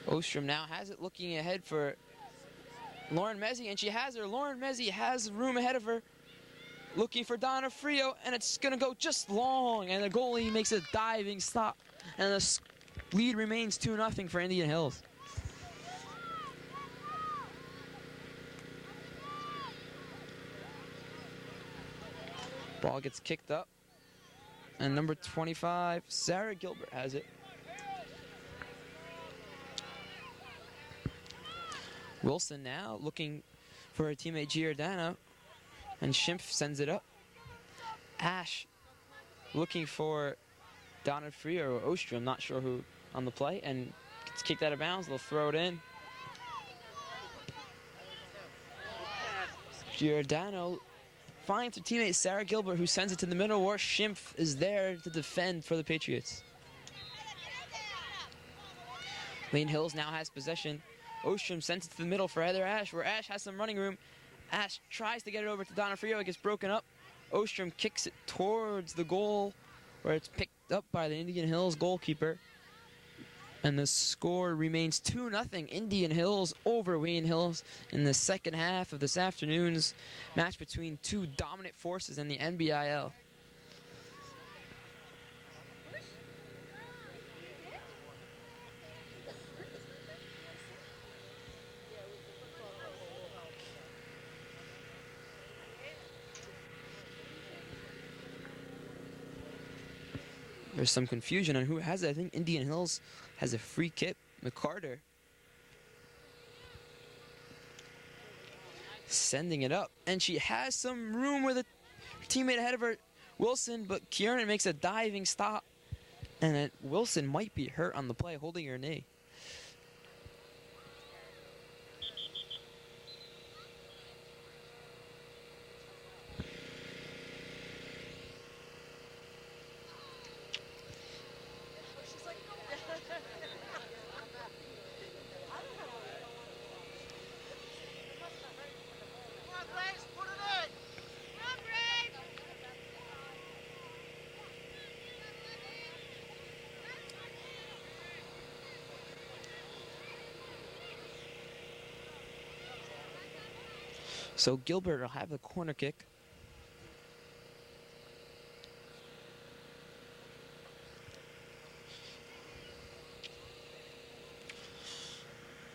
Ostrom now has it, looking ahead for Lauren Mezzi, and she has her. Lauren Mezzi has room ahead of her, looking for Donofrio, and it's going to go just long, and the goalie makes a diving stop, and the lead remains 2-0 for Indian Hills. Ball gets kicked up, and number 25, Sarah Gilbert, has it. Wilson now looking for her teammate Giordano, and Schimpf sends it up. Ash looking for Donofrio or Ostrom, not sure who on the play, and gets kicked out of bounds. They'll throw it in. Giordano finds her teammate Sarah Gilbert, who sends it to the middle where Schimpf is there to defend for the Patriots. Wayne Hills now has possession. Ostrom sends it to the middle for Heather Ash, where Ash has some running room. Ash tries to get it over to Donna Frio. It gets broken up. Ostrom kicks it towards the goal, where it's picked up by the Indian Hills goalkeeper. And the score remains 2-0 Indian Hills over Wayne Hills in the second half of this afternoon's match between two dominant forces in the NBIL. There's some confusion on who has it. I think Indian Hills has a free kick. McCarter sending it up. And she has some room with a teammate ahead of her, Wilson, but Kieran makes a diving stop. And Wilson might be hurt on the play, holding her knee. So Gilbert will have the corner kick.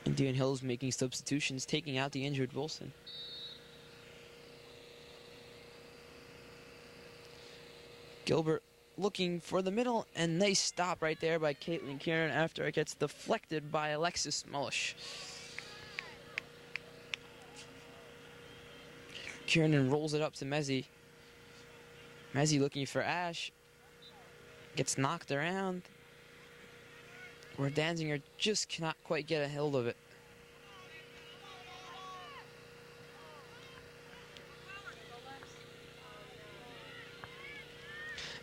Indian Hills making substitutions, taking out the injured Wilson. Gilbert looking for the middle, and nice stop right there by Caitlin Kieran after it gets deflected by Alexis Mullish. Kieran rolls it up to Mezzi. Mezzi looking for Ash. Gets knocked around. Where Danziger just cannot quite get a hold of it.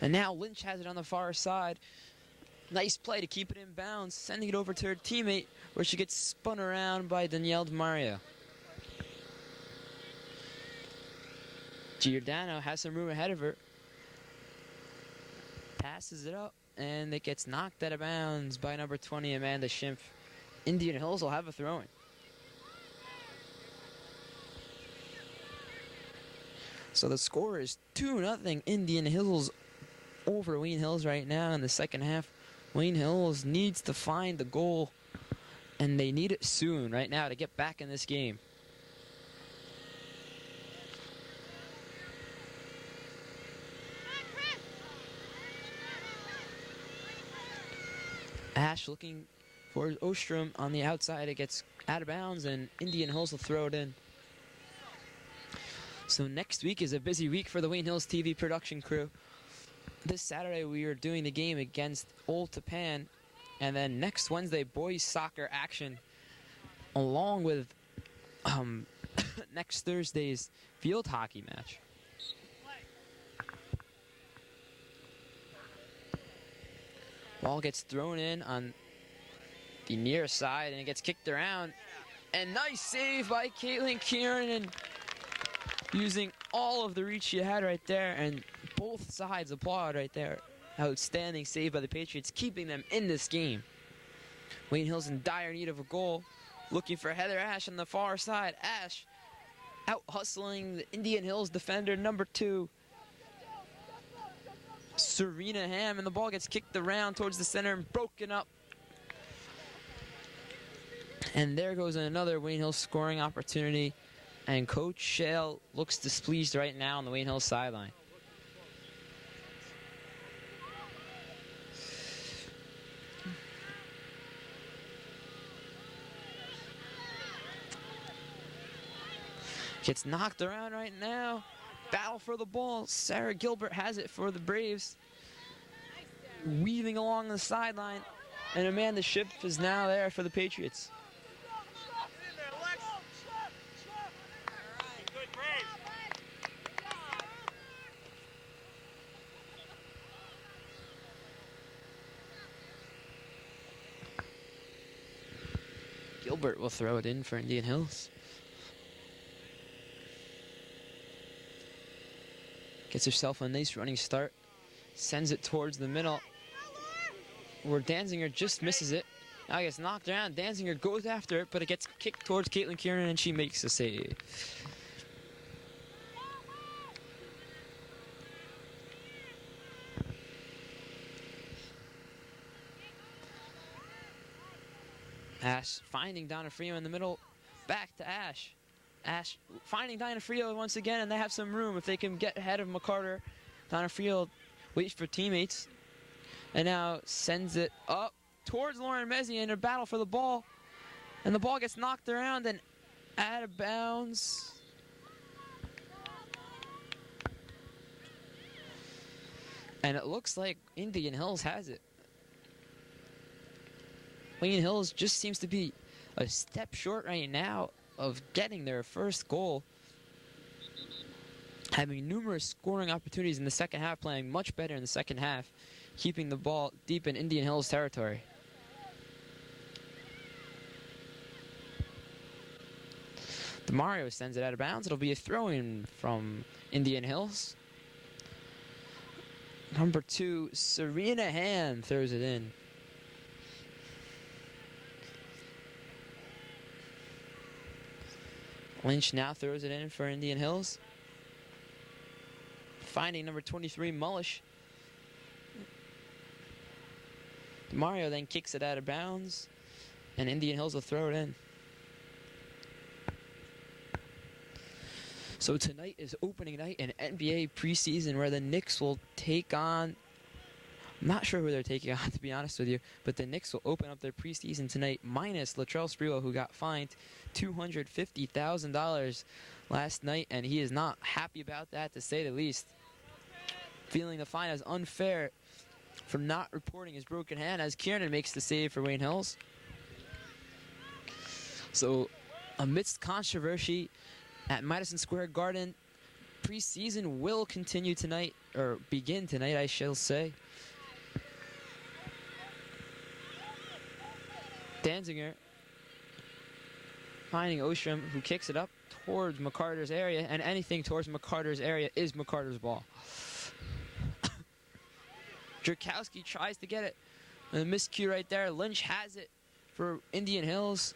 And now Lynch has it on the far side. Nice play to keep it in bounds. Sending it over to her teammate where she gets spun around by Danielle DeMario. Giordano has some room ahead of her. Passes it up, and it gets knocked out of bounds by number 20, Amanda Schimpf. Indian Hills will have a throw-in. So the score is 2-0 Indian Hills over Wayne Hills right now in the second half. Wayne Hills needs to find the goal, and they need it soon right now to get back in this game. Ash looking for Ostrom on the outside. It gets out of bounds, and Indian Hills will throw it in. So next week is a busy week for the Wayne Hills TV production crew. This Saturday we are doing the game against Old Tapan, and then next Wednesday boys soccer action, along with next Thursday's field hockey match. Ball gets thrown in on the near side, and it gets kicked around. And nice save by Caitlin Kieran, using all of the reach she had right there, and both sides applaud right there. Outstanding save by the Patriots, keeping them in this game. Wayne Hills in dire need of a goal, looking for Heather Ash on the far side. Ash out hustling the Indian Hills defender, number 2. Serena Ham, and the ball gets kicked around towards the center and broken up. And there goes another Wayne Hills scoring opportunity. And Coach Shale looks displeased right now on the Wayne Hills sideline. Gets knocked around right now. Battle for the ball. Sarah Gilbert has it for the Braves. Weaving along the sideline. And Amanda Schimpf is now there for the Patriots. Gilbert will throw it in for Indian Hills. Gets herself a nice running start. Sends it towards the middle, where Danziger just misses it. Now it gets knocked around. Danziger goes after it, but it gets kicked towards Caitlin Kieran, and she makes a save. Ash finding Donna Frio in the middle. Back to Ash. Ash finding Donna Frio once again, and they have some room if they can get ahead of McCarter. Donna Frio waits for teammates, and now sends it up towards Lauren Mezzi in a battle for the ball. And the ball gets knocked around and out of bounds. And it looks like Indian Hills has it. Indian Hills just seems to be a step short right now of getting their first goal. Having numerous scoring opportunities in the second half, playing much better in the second half, keeping the ball deep in Indian Hills territory. DeMario sends it out of bounds. It'll be a throw-in from Indian Hills. Number 2, Serena Hand throws it in. Lynch now throws it in for Indian Hills. Finding number 23, Mullish. Mario then kicks it out of bounds, and Indian Hills will throw it in. So tonight is opening night in NBA preseason, where the Knicks will take on, I'm not sure who they're taking on, to be honest with you, but the Knicks will open up their preseason tonight, minus Latrell Sprewell, who got fined $250,000 last night, and he is not happy about that, to say the least. Feeling the fine as unfair for not reporting his broken hand, as Kieran makes the save for Wayne Hills. So, amidst controversy at Madison Square Garden, preseason will continue tonight, or begin tonight, I shall say. Danziger finding Ostrom, who kicks it up towards McCarter's area, and anything towards McCarter's area is McCarter's ball. Jerkowski tries to get it. A miscue right there. Lynch has it for Indian Hills.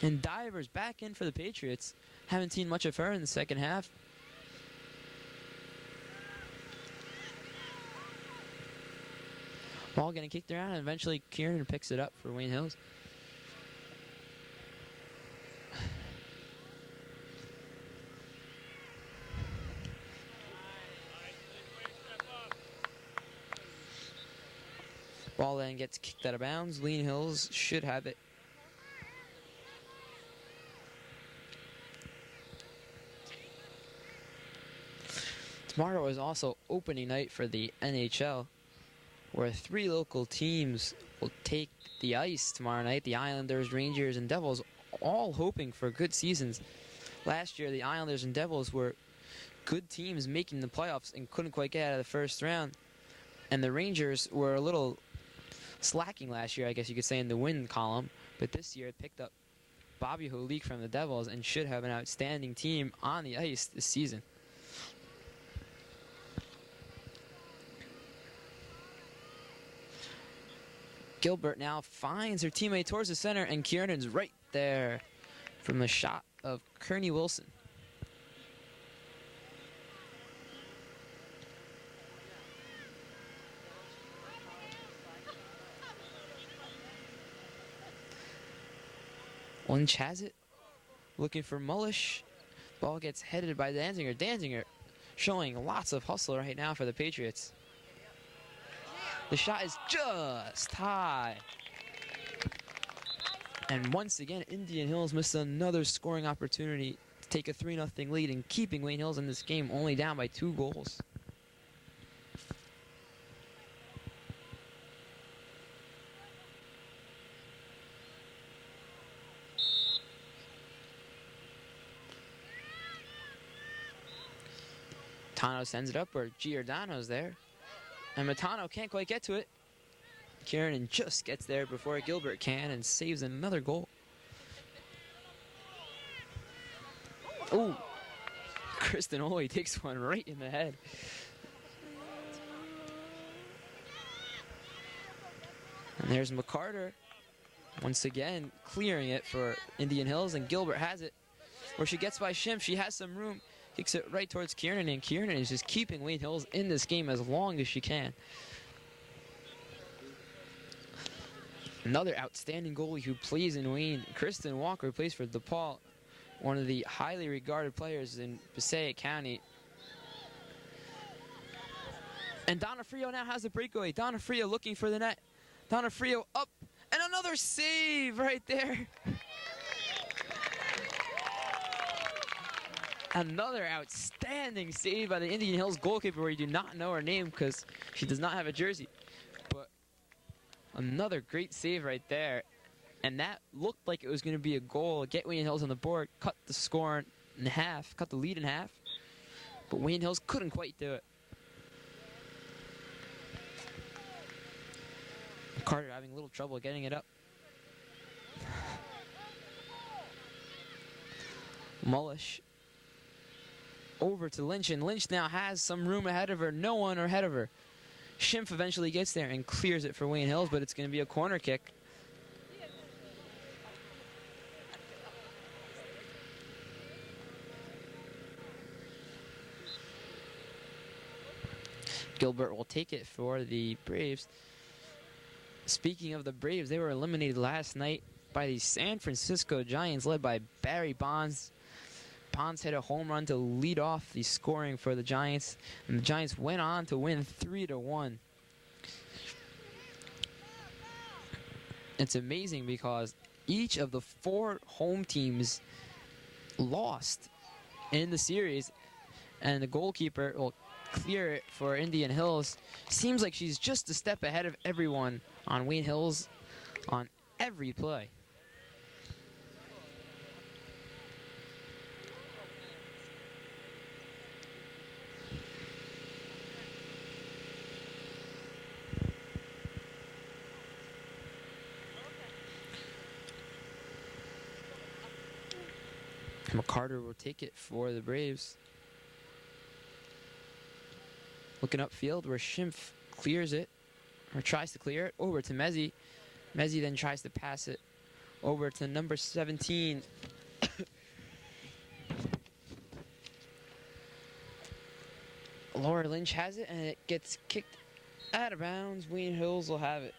And Divers back in for the Patriots. Haven't seen much of her in the second half. Ball getting kicked around, and eventually Kieran picks it up for Wayne Hills. Ball then gets kicked out of bounds. Wayne Hills should have it. Tomorrow is also opening night for the NHL, where 3 local teams will take the ice tomorrow night. The Islanders, Rangers, and Devils, all hoping for good seasons. Last year, the Islanders and Devils were good teams making the playoffs and couldn't quite get out of the first round. And the Rangers were a little slacking last year, I guess you could say, in the win column. But this year, it picked up Bobby Holik from the Devils and should have an outstanding team on the ice this season. Gilbert now finds her teammate towards the center, and Kieran's right there from the shot of Kearney Wilson. Lynch has it, looking for Mullish. Ball gets headed by Danziger. Danziger showing lots of hustle right now for the Patriots. The shot is just high. And once again, Indian Hills missed another scoring opportunity to take a 3-0 lead, and keeping Wayne Hills in this game only down by 2 goals. Matano sends it up, or Giordano's there. And Matano can't quite get to it. Kieran just gets there before Gilbert can and saves another goal. Kristen Hoy takes one right in the head. And there's McCarter once again clearing it for Indian Hills, and Gilbert has it where she gets by Schimpf. She has some room, kicks it right towards Kiernan, and Kiernan is just keeping Wayne Hills in this game as long as she can. Another outstanding goalie who plays in Wayne, Kristen Walker, plays for DePaul, one of the highly regarded players in Passaic County. And Donna Frio now has the breakaway. Donna Frio looking for the net. Donna Frio up, and another save right there. Another outstanding save by the Indian Hills goalkeeper, where you do not know her name because she does not have a jersey. But another great save right there. And that looked like it was going to be a goal, get Wayne Hills on the board, cut the score in half, cut the lead in half. But Wayne Hills couldn't quite do it. Carter having a little trouble getting it up. Mullish over to Lynch, and Lynch now has some room ahead of her. No one ahead of her. Schimpf eventually gets there and clears it for Wayne Hills, but it's going to be a corner kick. Gilbert will take it for the Braves. Speaking of the Braves, they were eliminated last night by the San Francisco Giants, led by Barry Bonds. Bonds hit a home run to lead off the scoring for the Giants, and the Giants went on to win 3-1. It's amazing because each of the 4 home teams lost in the series, and the goalkeeper will clear it for Indian Hills. Seems like she's just a step ahead of everyone on Wayne Hills on every play. McCarter will take it for the Braves. Looking upfield where Schimpf clears it, or tries to clear it, over to Mezzi. Mezzi then tries to pass it over to number 17. Laura Lynch has it, and it gets kicked out of bounds. Wayne Hills will have it.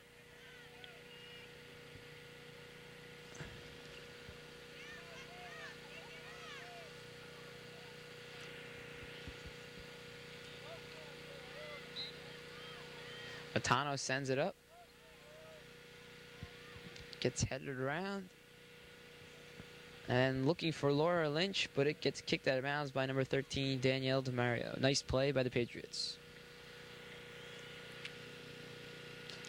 Matano sends it up. Gets headed around. And looking for Laura Lynch, but it gets kicked out of bounds by number 13, Danielle DeMario. Nice play by the Patriots.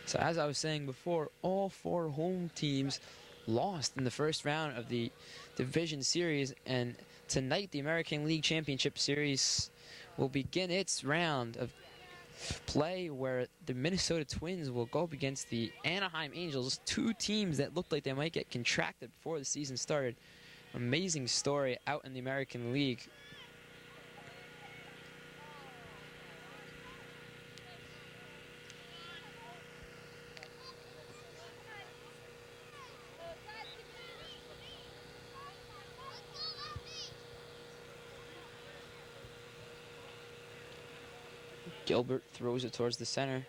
So as I was saying before, all 4 home teams lost in the first round of the Division Series. And tonight, the American League Championship Series will begin its round of play, where the Minnesota Twins will go up against the Anaheim Angels, 2 teams that looked like they might get contracted before the season started. Amazing story out in the American League. Gilbert throws it towards the center.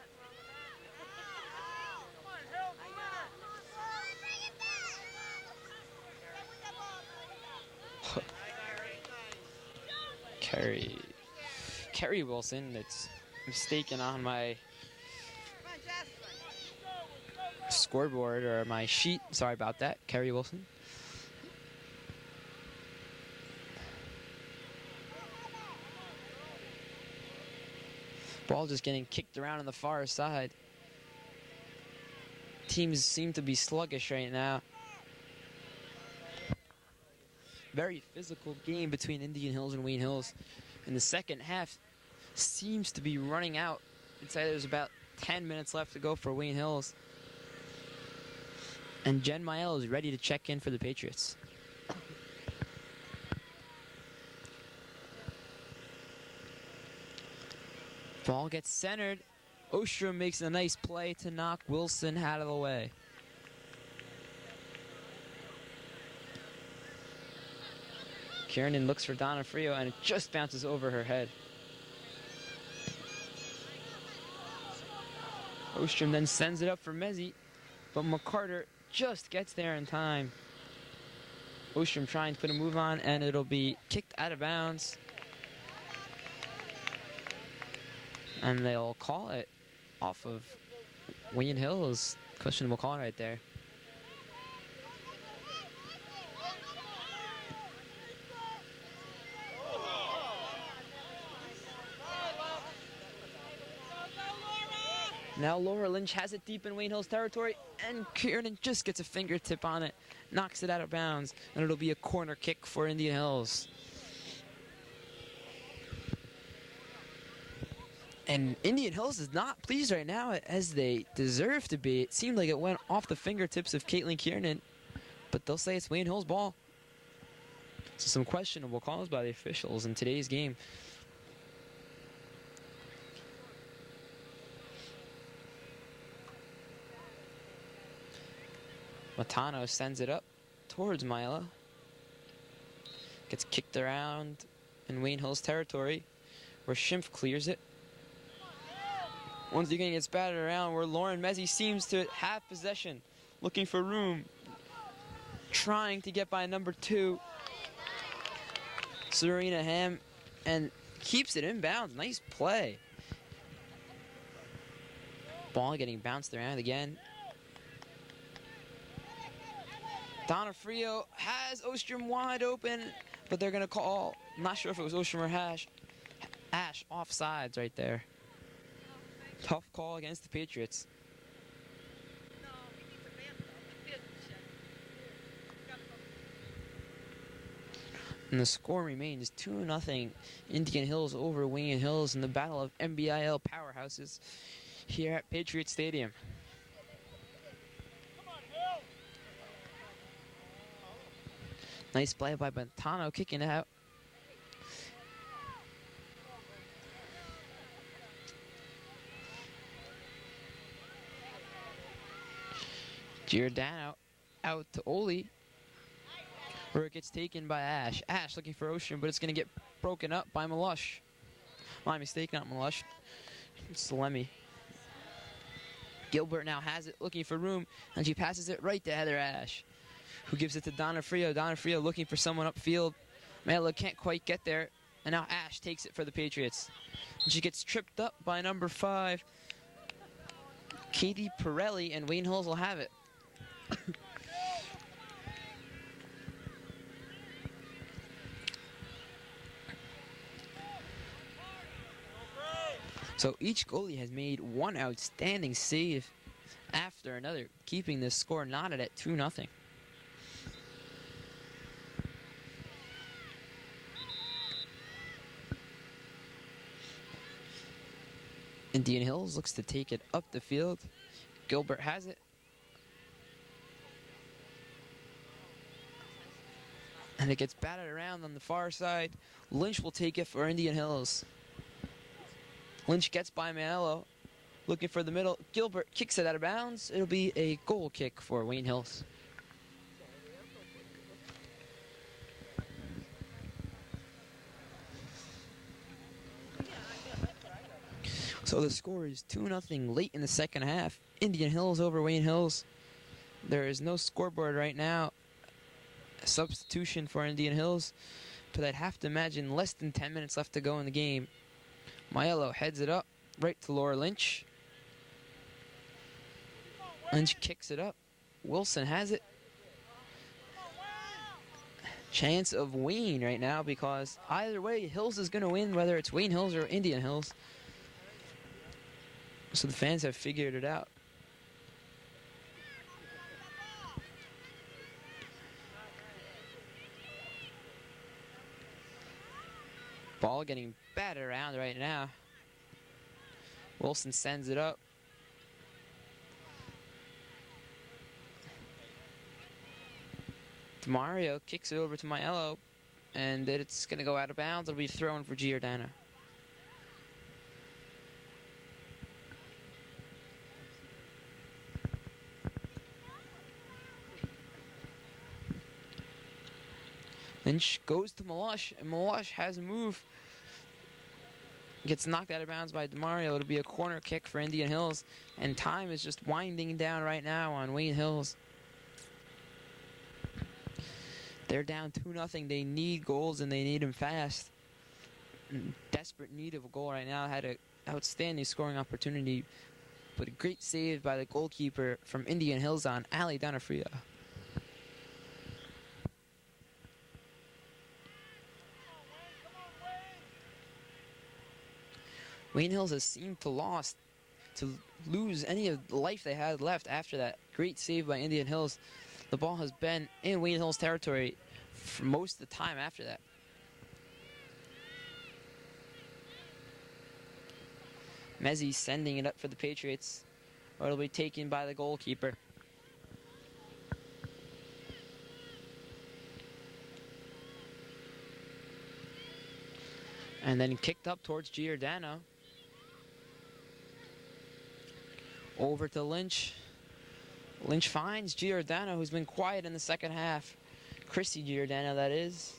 Kerry Wilson, that's mistaken on my scoreboard or my sheet. Sorry about that, Kerry Wilson. Ball just getting kicked around on the far side. Teams seem to be sluggish right now. Very physical game between Indian Hills and Wayne Hills. And the second half seems to be running out. I'd say there's about 10 minutes left to go for Wayne Hills. And Jen Mael is ready to check in for the Patriots. Ball gets centered. Ostrom makes a nice play to knock Wilson out of the way. Kiernan looks for Donofrio, and it just bounces over her head. Ostrom then sends it up for Mezzi, but McCarter just gets there in time. Ostrom trying to put a move on, and it'll be kicked out of bounds. And they'll call it off of Wayne Hills. Questionable call right there. Now Laura Lynch has it deep in Wayne Hills territory, and Kiernan just gets a fingertip on it, knocks it out of bounds, and it'll be a corner kick for Indian Hills. And Indian Hills is not pleased right now, as they deserve to be. It seemed like it went off the fingertips of Caitlin Kiernan, but they'll say it's Wayne Hills' ball. So some questionable calls by the officials in today's game. Matano sends it up towards Mila. Gets kicked around in Wayne Hills territory, where Schimpf clears it. Once again, gets batted around where Lauren Mezzi seems to have possession, looking for room, trying to get by number 2, Serena Ham, and keeps it inbounds. Nice play. Ball getting bounced around again. Donofrio has Ostrom wide open, but they're going to call, I'm not sure if it was Ostrom or Ash offsides right there. Tough call against the Patriots. And the score remains 2-0 Indian Hills over Wayne Hills in the battle of NBIL powerhouses here at Patriot Stadium. Nice play by Bantano, kicking it out. Giordano out to Oli, where it gets taken by Ash. Ash looking for Ostrom, but it's going to get broken up by Malush. My mistake, not Malush. It's Lemmy. Gilbert now has it, looking for room, and she passes it right to Heather Ash, who gives it to Donofrio. Donofrio looking for someone upfield. Mela can't quite get there, and now Ash takes it for the Patriots. And she gets tripped up by number 5, Katie Pirelli, and Wayne Hills will have it. So each goalie has made one outstanding save after another, keeping this score knotted at 2-0. Indian Hills looks to take it up the field. Gilbert has it. And it gets batted around on the far side. Lynch will take it for Indian Hills. Lynch gets by Manello, looking for the middle. Gilbert kicks it out of bounds. It'll be a goal kick for Wayne Hills. So the score is 2-0 late in the second half. Indian Hills over Wayne Hills. There is no scoreboard right now. A substitution for Indian Hills, but I'd have to imagine less than 10 minutes left to go in the game. Maiello heads it up right to Laura Lynch. Lynch kicks it up. Wilson has it. Chance of Wayne right now, because either way, Hills is going to win, whether it's Wayne Hills or Indian Hills. So the fans have figured it out. Ball getting batted around right now. Wilson sends it up. Mario kicks it over to Maiello, and it's going to go out of bounds. It'll be thrown for Giordano. Lynch goes to Malush, and Malush has a move. Gets knocked out of bounds by DeMario. It'll be a corner kick for Indian Hills. And time is just winding down right now on Wayne Hills. They're down 2-0. They need goals, and they need them fast. In desperate need of a goal right now. Had an outstanding scoring opportunity, but a great save by the goalkeeper from Indian Hills on Ali Donofrio. Wayne Hills has seemed to lose any of the life they had left after that great save by Indian Hills. The ball has been in Wayne Hills territory for most of the time after that. Mezzi sending it up for the Patriots, or it'll be taken by the goalkeeper. And then kicked up towards Giordano. Over to Lynch. Lynch finds Giordano, who's been quiet in the second half. Chrissy Giordano, that is.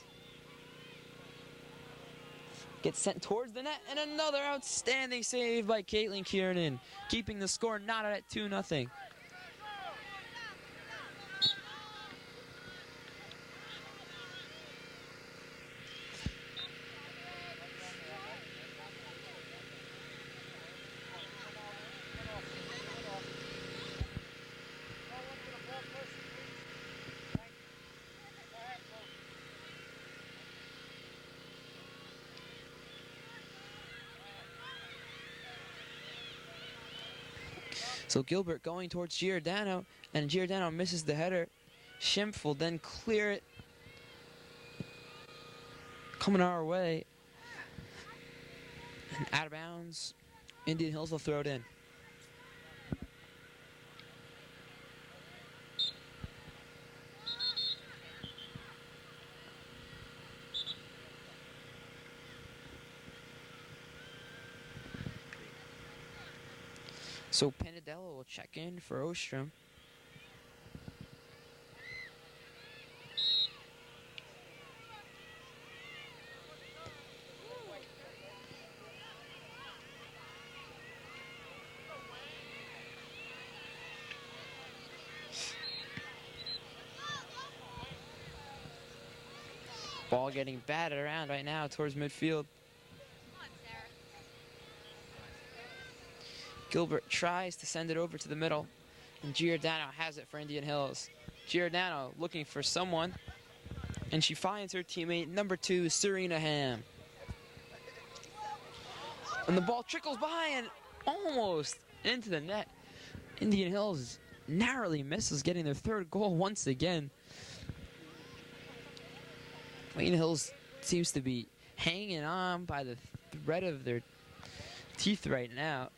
Gets sent towards the net, and another outstanding save by Caitlin Kiernan, keeping the score not at 2-0. So Gilbert going towards Giordano, and Giordano misses the header. Schimpf will then clear it. Coming our way. And out of bounds. Indian Hills will throw it in. So Penadella will check in for Ostrom. Ball getting batted around right now towards midfield. Gilbert tries to send it over to the middle, and Giordano has it for Indian Hills. Giordano looking for someone, and she finds her teammate, number 2, Serena Ham. And the ball trickles by and almost into the net. Indian Hills narrowly misses getting their third goal once again. Wayne Hills seems to be hanging on by the thread of their teeth right now.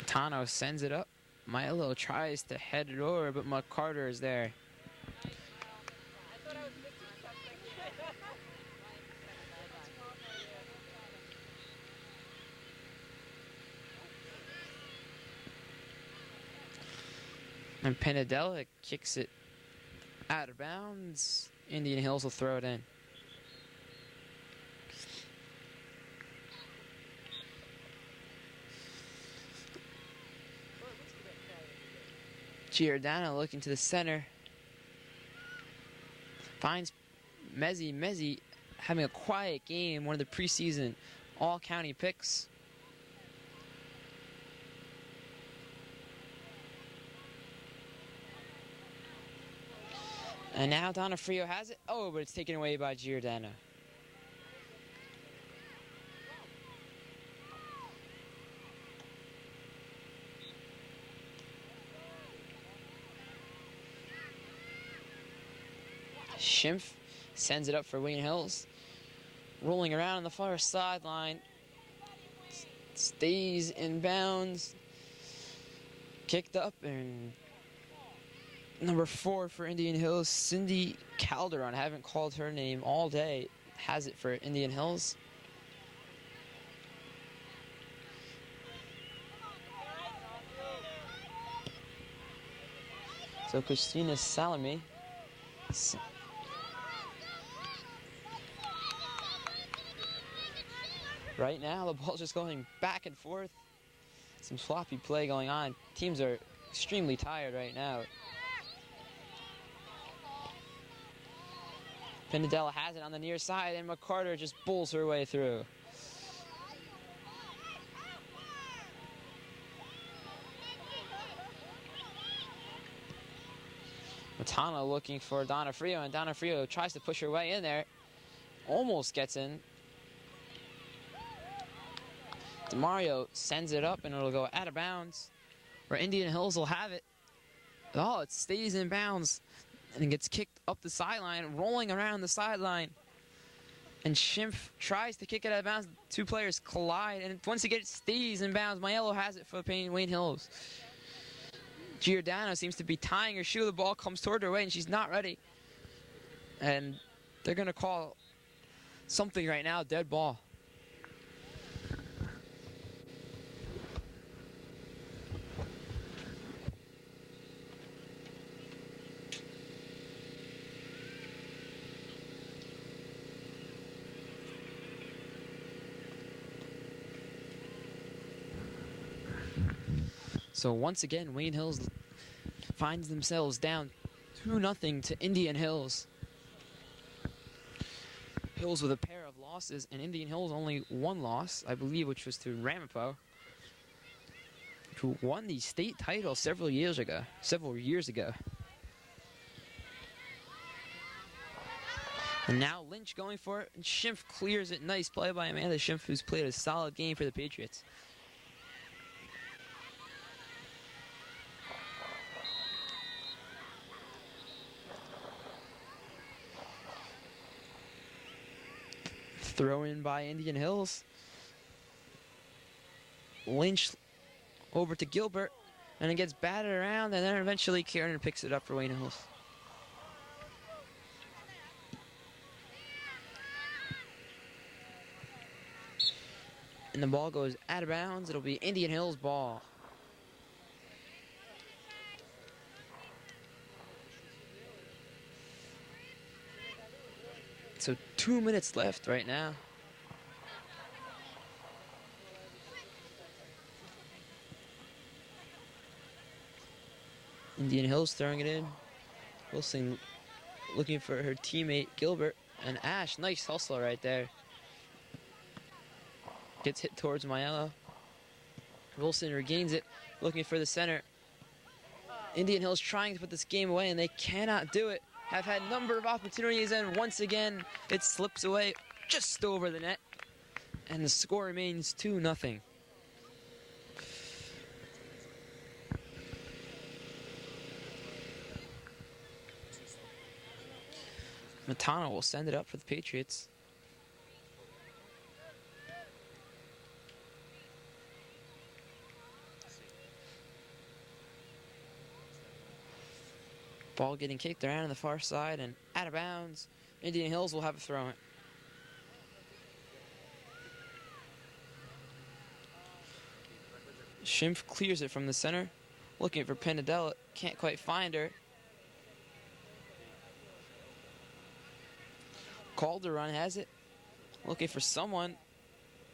Tano sends it up. Milo tries to head it over, but McCarter is there. And Penadella kicks it out of bounds. Indian Hills will throw it in. Giordano looking to the center. Finds Mezzi. Mezzi having a quiet game, one of the preseason all-county picks. And now Donofrio has it. Oh, but it's taken away by Giordano. Schimpf sends it up for Wayne Hills. Rolling around on the far sideline. Stays in bounds. Kicked up, and number 4 for Indian Hills, Cindy Calderon. I haven't called her name all day. Has it for Indian Hills. So Christina Salami. Right now, the ball's just going back and forth. Some sloppy play going on. Teams are extremely tired right now. Pinadella has it on the near side, and McCarter just bulls her way through. Matano looking for Donofrio, and Donofrio tries to push her way in there. Almost gets in. DeMario sends it up, and it'll go out of bounds, where Indian Hills will have it. Oh, it stays in bounds, and it gets kicked up the sideline, rolling around the sideline. And Schimpf tries to kick it out of bounds. Two players collide, and once again, it stays in bounds. Maiello has it for Wayne Hills. Giordano seems to be tying her shoe. The ball comes toward her way, and she's not ready. And they're going to call something right now, dead ball. So once again, Wayne Hills finds themselves down 2-0 to Indian Hills. Hills with a pair of losses, and Indian Hills only one loss, I believe, which was to Ramapo, who won the state title several years ago. And now Lynch going for it, and Schimpf clears it. Nice play by Amanda Schimpf, who's played a solid game for the Patriots. Throw in by Indian Hills. Lynch over to Gilbert, and it gets batted around, and then eventually Kieran picks it up for Wayne Hills. And the ball goes out of bounds. It'll be Indian Hills ball. So 2 minutes left right now. Indian Hills throwing it in. Wilson looking for her teammate Gilbert. And Ash, nice hustle right there. Gets hit towards Maiello. Wilson regains it, looking for the center. Indian Hills trying to put this game away, and they cannot do it. Have had a number of opportunities, and once again, it slips away just over the net. And the score remains 2-0. Matano will send it up for the Patriots. Ball getting kicked around on the far side and out of bounds. Indian Hills will have a throw in. Schimpf clears it from the center. Looking for Pinadella. Can't quite find her. Calderon has it. Looking for someone.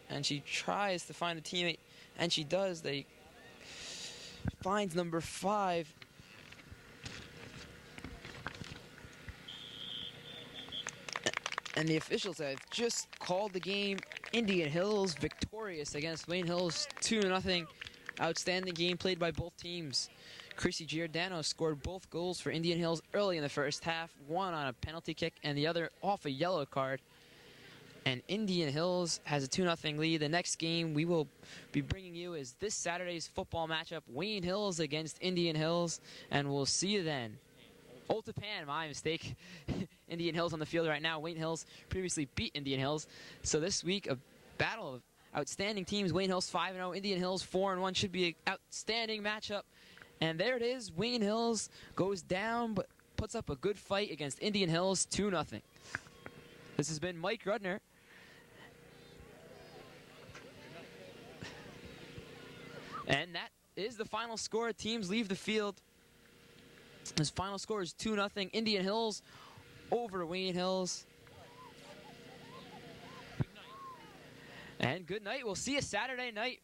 And she tries to find a teammate. And she does. They finds number 5. And the officials have just called the game. Indian Hills victorious against Wayne Hills 2-0. Outstanding game played by both teams. Chrissy Giordano scored both goals for Indian Hills early in the first half. One on a penalty kick and the other off a yellow card. And Indian Hills has a 2-0 lead. The next game we will be bringing you is this Saturday's football matchup. Wayne Hills against Indian Hills. And we'll see you then. Old Japan, my mistake. Indian Hills on the field right now. Wayne Hills previously beat Indian Hills. So this week, a battle of outstanding teams. Wayne Hills 5-0, Indian Hills 4-1. Should be an outstanding matchup. And there it is. Wayne Hills goes down, but puts up a good fight against Indian Hills 2-0. This has been Mike Rudner. And that is the final score. Teams leave the field. His final score is 2-0 Indian Hills over Wayne Hills. And good night. We'll see you Saturday night